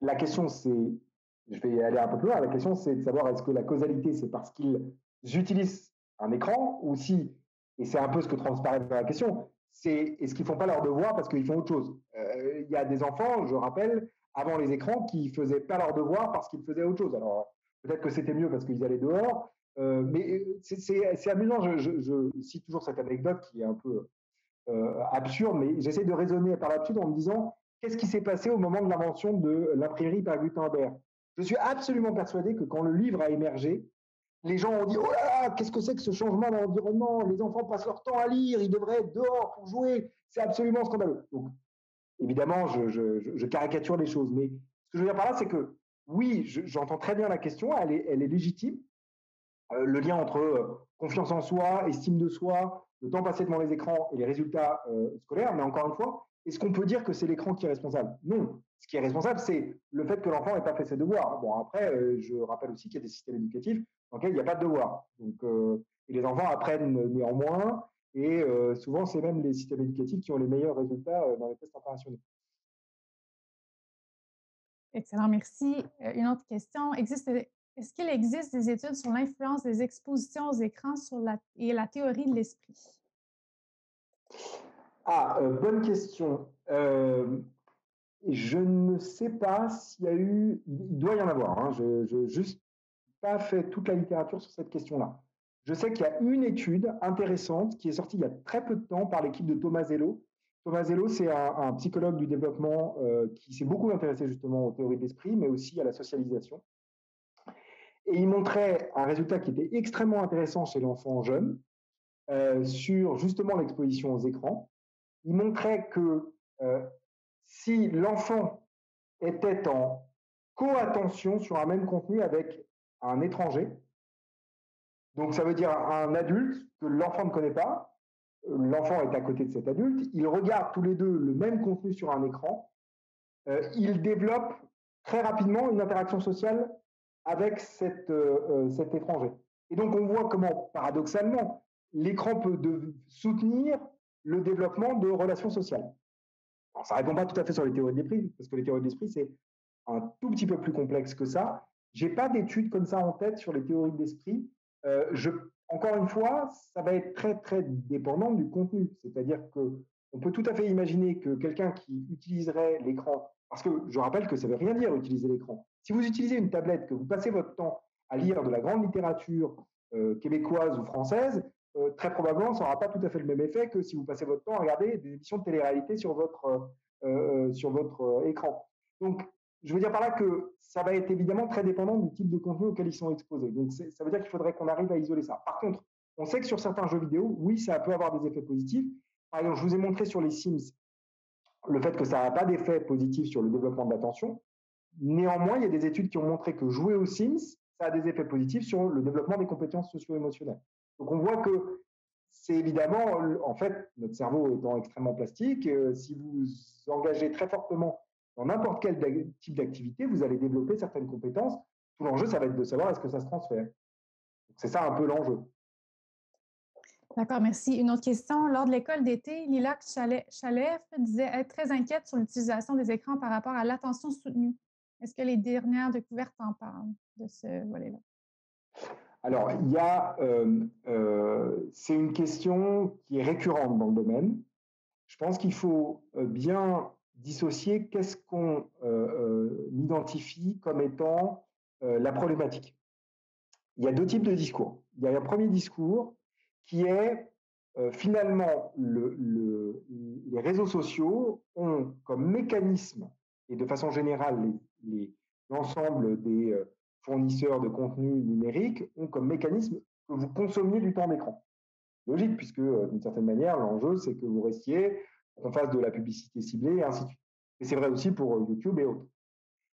La question, je vais aller un peu plus loin, la question, c'est de savoir est-ce que la causalité, c'est parce qu'ils utilisent un écran ou si, et c'est un peu ce que transparaît dans la question, c'est est-ce qu'ils font pas leur devoir parce qu'ils font autre chose. Il y a des enfants, je rappelle, avant les écrans, qui faisaient pas leur devoir parce qu'ils faisaient autre chose. Alors, peut-être que c'était mieux parce qu'ils allaient dehors, mais c'est amusant. Je cite toujours cette anecdote qui est un peu absurde, mais j'essaie de raisonner par l'absurde en me disant qu'est-ce qui s'est passé au moment de l'invention de l'imprimerie par Gutenberg. Je suis absolument persuadé que quand le livre a émergé, les gens ont dit oh là là, qu'est-ce que c'est que ce changement dans l'environnement? Les enfants passent leur temps à lire, ils devraient être dehors pour jouer, c'est absolument scandaleux. Donc, évidemment, je caricature les choses, mais ce que je veux dire par là, c'est que oui, j'entends très bien la question, elle est légitime. Le lien entre confiance en soi, estime de soi, le temps passé devant les écrans et les résultats scolaires. Mais encore une fois, est-ce qu'on peut dire que c'est l'écran qui est responsable? Non. Ce qui est responsable, c'est le fait que l'enfant n'ait pas fait ses devoirs. Bon, après, je rappelle aussi qu'il y a des systèmes éducatifs dans lesquels il n'y a pas de devoirs. Donc, et les enfants apprennent néanmoins. Et souvent, c'est même les systèmes éducatifs qui ont les meilleurs résultats dans les tests internationaux. Excellent, merci. Une autre question. Est-ce qu'il existe des études sur l'influence des expositions aux écrans et la théorie de l'esprit? Ah, bonne question. Je ne sais pas s'il y a eu, il doit y en avoir. Hein, je n'ai juste pas fait toute la littérature sur cette question-là. Je sais qu'il y a une étude intéressante qui est sortie il y a très peu de temps par l'équipe de Thomas Zello. Thomas Zello, c'est un psychologue du développement qui s'est beaucoup intéressé justement aux théories de l'esprit, mais aussi à la socialisation. Et il montrait un résultat qui était extrêmement intéressant chez l'enfant jeune sur justement l'exposition aux écrans. Il montrait que si l'enfant était en co-attention sur un même contenu avec un étranger, donc ça veut dire un adulte que l'enfant ne connaît pas, l'enfant est à côté de cet adulte, ils regardent tous les deux le même contenu sur un écran, ils développent très rapidement une interaction sociale avec cet étranger. Et donc, on voit comment, paradoxalement, l'écran peut soutenir le développement de relations sociales. Alors, ça ne répond pas tout à fait sur les théories de l'esprit, parce que les théories de l'esprit, c'est un tout petit peu plus complexe que ça. Je n'ai pas d'études comme ça en tête sur les théories de l'esprit. Encore une fois, ça va être très, très dépendant du contenu. C'est-à-dire qu'on peut tout à fait imaginer que quelqu'un qui utiliserait l'écran, parce que je rappelle que ça ne veut rien dire utiliser l'écran. Si vous utilisez une tablette, que vous passez votre temps à lire de la grande littérature québécoise ou française, très probablement, ça n'aura pas tout à fait le même effet que si vous passez votre temps à regarder des émissions de télé-réalité sur votre écran. Donc, je veux dire par là que ça va être évidemment très dépendant du type de contenu auquel ils sont exposés. Donc, ça veut dire qu'il faudrait qu'on arrive à isoler ça. Par contre, on sait que sur certains jeux vidéo, oui, ça peut avoir des effets positifs. Par exemple, je vous ai montré sur les Sims le fait que ça n'a pas d'effet positif sur le développement de l'attention. Néanmoins, il y a des études qui ont montré que jouer aux Sims, ça a des effets positifs sur le développement des compétences socio-émotionnelles. Donc, on voit que c'est évidemment, en fait, notre cerveau étant extrêmement plastique, si vous engagez très fortement dans n'importe quel type d'activité, vous allez développer certaines compétences. Tout l'enjeu, ça va être de savoir est-ce que ça se transfère. C'est ça un peu l'enjeu. D'accord, merci. Une autre question. Lors de l'école d'été, Lilac Chalef disait être très inquiète sur l'utilisation des écrans par rapport à l'attention soutenue. Est-ce que les dernières découvertes en parlent de ce volet-là? Alors, c'est une question qui est récurrente dans le domaine. Je pense qu'il faut bien dissocier qu'est-ce qu'on identifie comme étant la problématique. Il y a deux types de discours. Il y a un premier discours qui est finalement les réseaux sociaux ont comme mécanisme, et de façon générale l'ensemble des fournisseurs de contenu numérique ont comme mécanisme que vous consommiez du temps d'écran. Logique, puisque d'une certaine manière, l'enjeu, c'est que vous restiez, qu'on fasse de la publicité ciblée, et ainsi de suite. Et c'est vrai aussi pour YouTube et autres.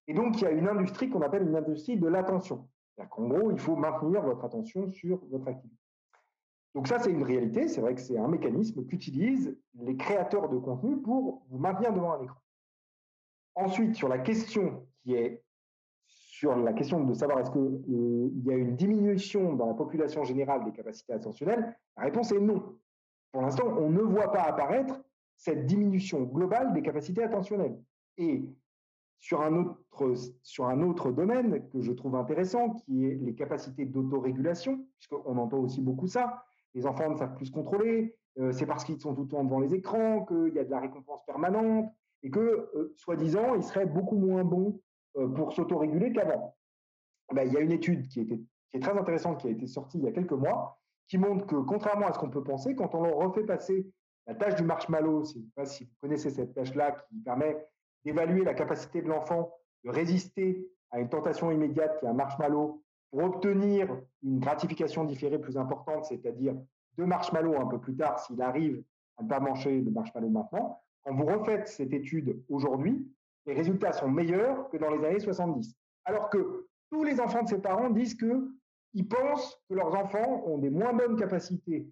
Et donc, il y a une industrie qu'on appelle une industrie de l'attention. C'est-à-dire qu'en gros, il faut maintenir votre attention sur votre activité. Donc ça, c'est une réalité. C'est vrai que c'est un mécanisme qu'utilisent les créateurs de contenu pour vous maintenir devant un écran. Ensuite, sur la question de savoir est-ce qu'il y a une diminution dans la population générale des capacités attentionnelles, la réponse est non. Pour l'instant, on ne voit pas apparaître cette diminution globale des capacités attentionnelles. Et sur un autre domaine que je trouve intéressant, qui est les capacités d'autorégulation, puisqu'on entend aussi beaucoup ça, les enfants ne savent plus se contrôler, c'est parce qu'ils sont tout le temps devant les écrans, qu'il y a de la récompense permanente, et que, soi-disant, ils seraient beaucoup moins bons pour s'autoréguler qu'avant. Il y a une étude qui est très intéressante, qui a été sortie il y a quelques mois, qui montre que, contrairement à ce qu'on peut penser, quand on leur refait passer la tâche du marshmallow, je ne sais pas si vous connaissez cette tâche-là, qui permet d'évaluer la capacité de l'enfant de résister à une tentation immédiate qui est un marshmallow pour obtenir une gratification différée plus importante, c'est-à-dire 2 marshmallows un peu plus tard s'il arrive à ne pas manger de marshmallow maintenant. Quand vous refaites cette étude aujourd'hui, les résultats sont meilleurs que dans les années 70. Alors que tous les enfants de ses parents disent qu'ils pensent que leurs enfants ont des moins bonnes capacités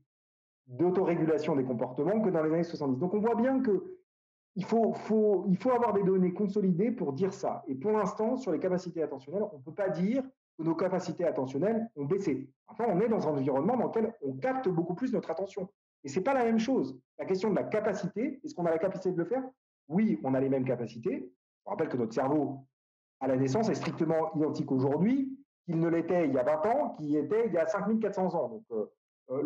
d'autorégulation des comportements que dans les années 70. Donc on voit bien qu'il faut avoir des données consolidées pour dire ça. Et pour l'instant, sur les capacités attentionnelles, on ne peut pas dire que nos capacités attentionnelles ont baissé. Enfin, on est dans un environnement dans lequel on capte beaucoup plus notre attention. Et ce n'est pas la même chose. La question de la capacité, est-ce qu'on a la capacité de le faire? Oui, on a les mêmes capacités. Je rappelle que notre cerveau, à la naissance, est strictement identique aujourd'hui qu'il ne l'était il y a 20 ans, qu'il était il y a 5400 ans. Donc,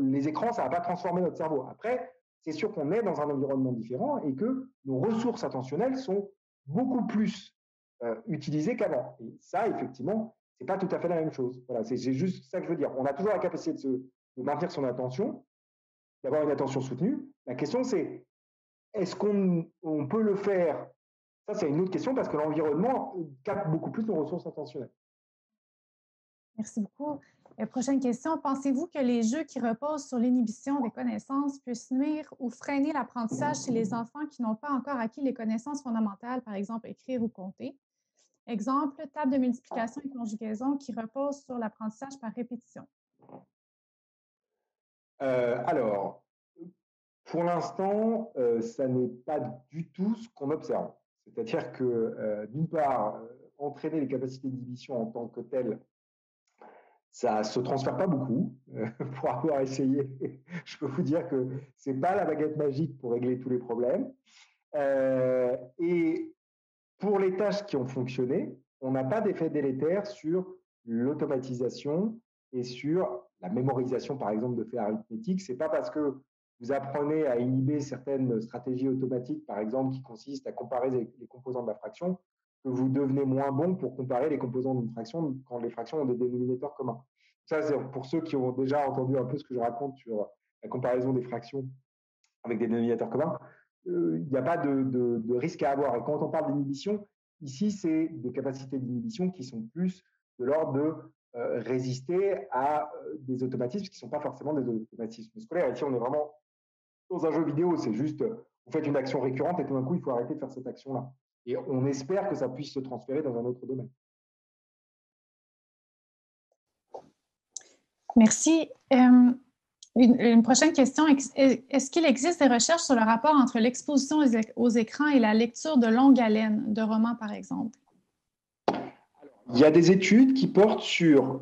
les écrans, ça n'a pas transformé notre cerveau. Après, c'est sûr qu'on est dans un environnement différent et que nos ressources attentionnelles sont beaucoup plus utilisées qu'avant. Et ça, effectivement, ce n'est pas tout à fait la même chose. Voilà, c'est juste ça que je veux dire. On a toujours la capacité de maintenir son attention, d'avoir une attention soutenue. La question, c'est est-ce qu'on peut le faire? Ça, c'est une autre question parce que l'environnement capte beaucoup plus nos ressources attentionnelles. Merci beaucoup. Prochaine question. Pensez-vous que les jeux qui reposent sur l'inhibition des connaissances puissent nuire ou freiner l'apprentissage chez les enfants qui n'ont pas encore acquis les connaissances fondamentales, par exemple écrire ou compter? Exemple, table de multiplication et conjugaison qui repose sur l'apprentissage par répétition. Alors, Pour l'instant, ça n'est pas du tout ce qu'on observe. C'est-à-dire que, d'une part, entraîner les capacités d'inhibition en tant que telles, ça ne se transfère pas beaucoup. Pour avoir essayé, je peux vous dire que ce n'est pas la baguette magique pour régler tous les problèmes. Et pour les tâches qui ont fonctionné, on n'a pas d'effet délétère sur l'automatisation et sur la mémorisation, par exemple, de faits arithmétiques. Ce n'est pas parce que vous apprenez à inhiber certaines stratégies automatiques, par exemple, qui consistent à comparer les composants de la fraction, que vous devenez moins bon pour comparer les composants d'une fraction quand les fractions ont des dénominateurs communs. Ça, c'est pour ceux qui ont déjà entendu un peu ce que je raconte sur la comparaison des fractions avec des dénominateurs communs. Il n'y a pas de risque à avoir. Et quand on parle d'inhibition, ici, c'est des capacités d'inhibition qui sont plus de l'ordre de résister à des automatismes qui ne sont pas forcément des automatismes scolaires. Ici, on est vraiment dans un jeu vidéo. C'est juste, vous faites une action récurrente et tout d'un coup, il faut arrêter de faire cette action-là. Et on espère que ça puisse se transférer dans un autre domaine. Merci. Une prochaine question. Est-ce qu'il existe des recherches sur le rapport entre l'exposition aux écrans et la lecture de longue haleine, de romans, par exemple? Il y a des études qui portent sur,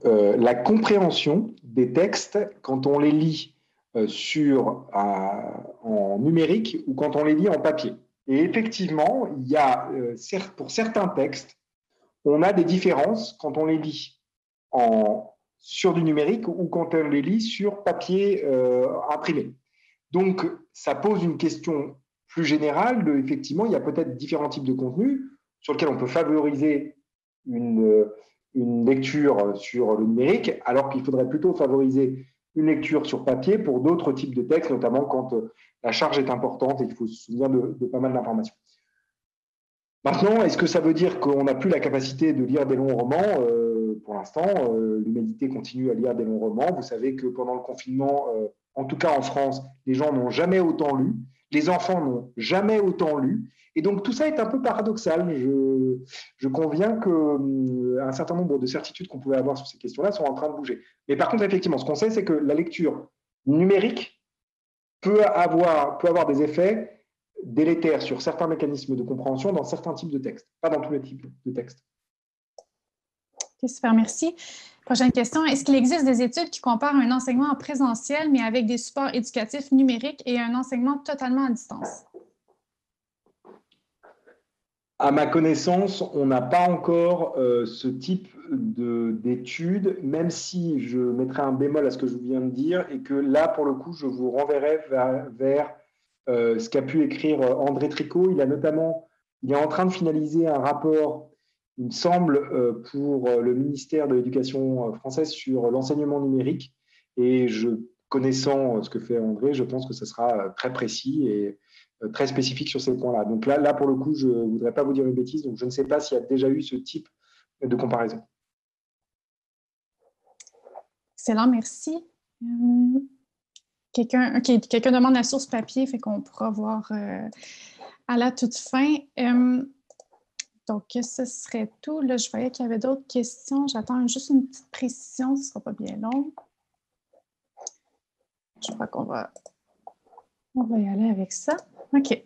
la compréhension des textes quand on les lit en numérique ou quand on les lit en papier. Et effectivement, il y a, pour certains textes, on a des différences quand on les lit sur du numérique ou quand on les lit sur papier imprimé. Donc, ça pose une question plus générale effectivement, il y a peut-être différents types de contenus sur lesquels on peut favoriser une lecture sur le numérique, alors qu'il faudrait plutôt favoriser une lecture sur papier pour d'autres types de textes, notamment quand la charge est importante et qu'il faut se souvenir de pas mal d'informations. Maintenant, est-ce que ça veut dire qu'on n'a plus la capacité de lire des longs romans? Pour l'instant, l'humanité continue à lire des longs romans. Vous savez que pendant le confinement, en tout cas en France, les gens n'ont jamais autant lu, les enfants n'ont jamais autant lu, et donc tout ça est un peu paradoxal. Je conviens qu'un certain nombre de certitudes qu'on pouvait avoir sur ces questions-là sont en train de bouger. Mais par contre, effectivement, ce qu'on sait, c'est que la lecture numérique peut avoir des effets délétères sur certains mécanismes de compréhension dans certains types de textes, pas dans tous les types de textes. Okay, super, merci. Prochaine question. Est-ce qu'il existe des études qui comparent un enseignement en présentiel, mais avec des supports éducatifs numériques et un enseignement totalement à distance? À ma connaissance, on n'a pas encore ce type d'études, même si je mettrai un bémol à ce que je viens de dire, et que là, pour le coup, je vous renverrai vers ce qu'a pu écrire André Tricot. Il est en train de finaliser un rapport, il me semble, pour le ministère de l'Éducation française sur l'enseignement numérique. Et connaissant ce que fait André, je pense que ce sera très précis et très spécifique sur ces points-là. Donc là, pour le coup, je ne voudrais pas vous dire une bêtise, donc je ne sais pas s'il y a déjà eu ce type de comparaison. Excellent, merci. Quelqu'un demande la source papier, fait qu'on pourra voir à la toute fin. Donc, ce serait tout. Là, je voyais qu'il y avait d'autres questions. J'attends juste une petite précision, ce ne sera pas bien long. Je crois qu'on va y aller avec ça. OK.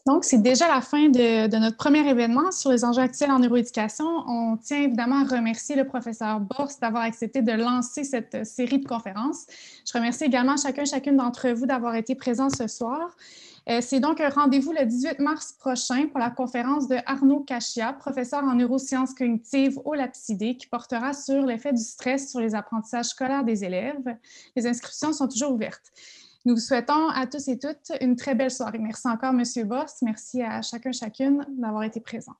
Donc, c'est déjà la fin de notre premier événement sur les enjeux actuels en neuroéducation. On tient évidemment à remercier le professeur Borst d'avoir accepté de lancer cette série de conférences. Je remercie également chacune d'entre vous d'avoir été présents ce soir. C'est donc un rendez-vous le 18 mars prochain pour la conférence de Arnaud Cachia, professeur en neurosciences cognitives au LAPSIDE, qui portera sur l'effet du stress sur les apprentissages scolaires des élèves. Les inscriptions sont toujours ouvertes. Nous vous souhaitons à tous et toutes une très belle soirée. Merci encore, M. Borst. Merci à chacune d'avoir été présent.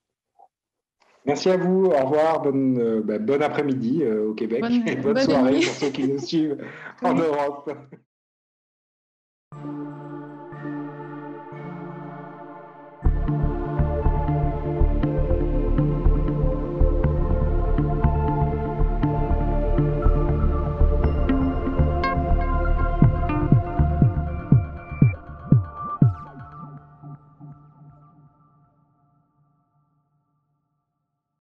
Merci à vous. Au revoir. Bon après-midi au Québec. Bonne soirée pour ceux qui nous suivent en Europe.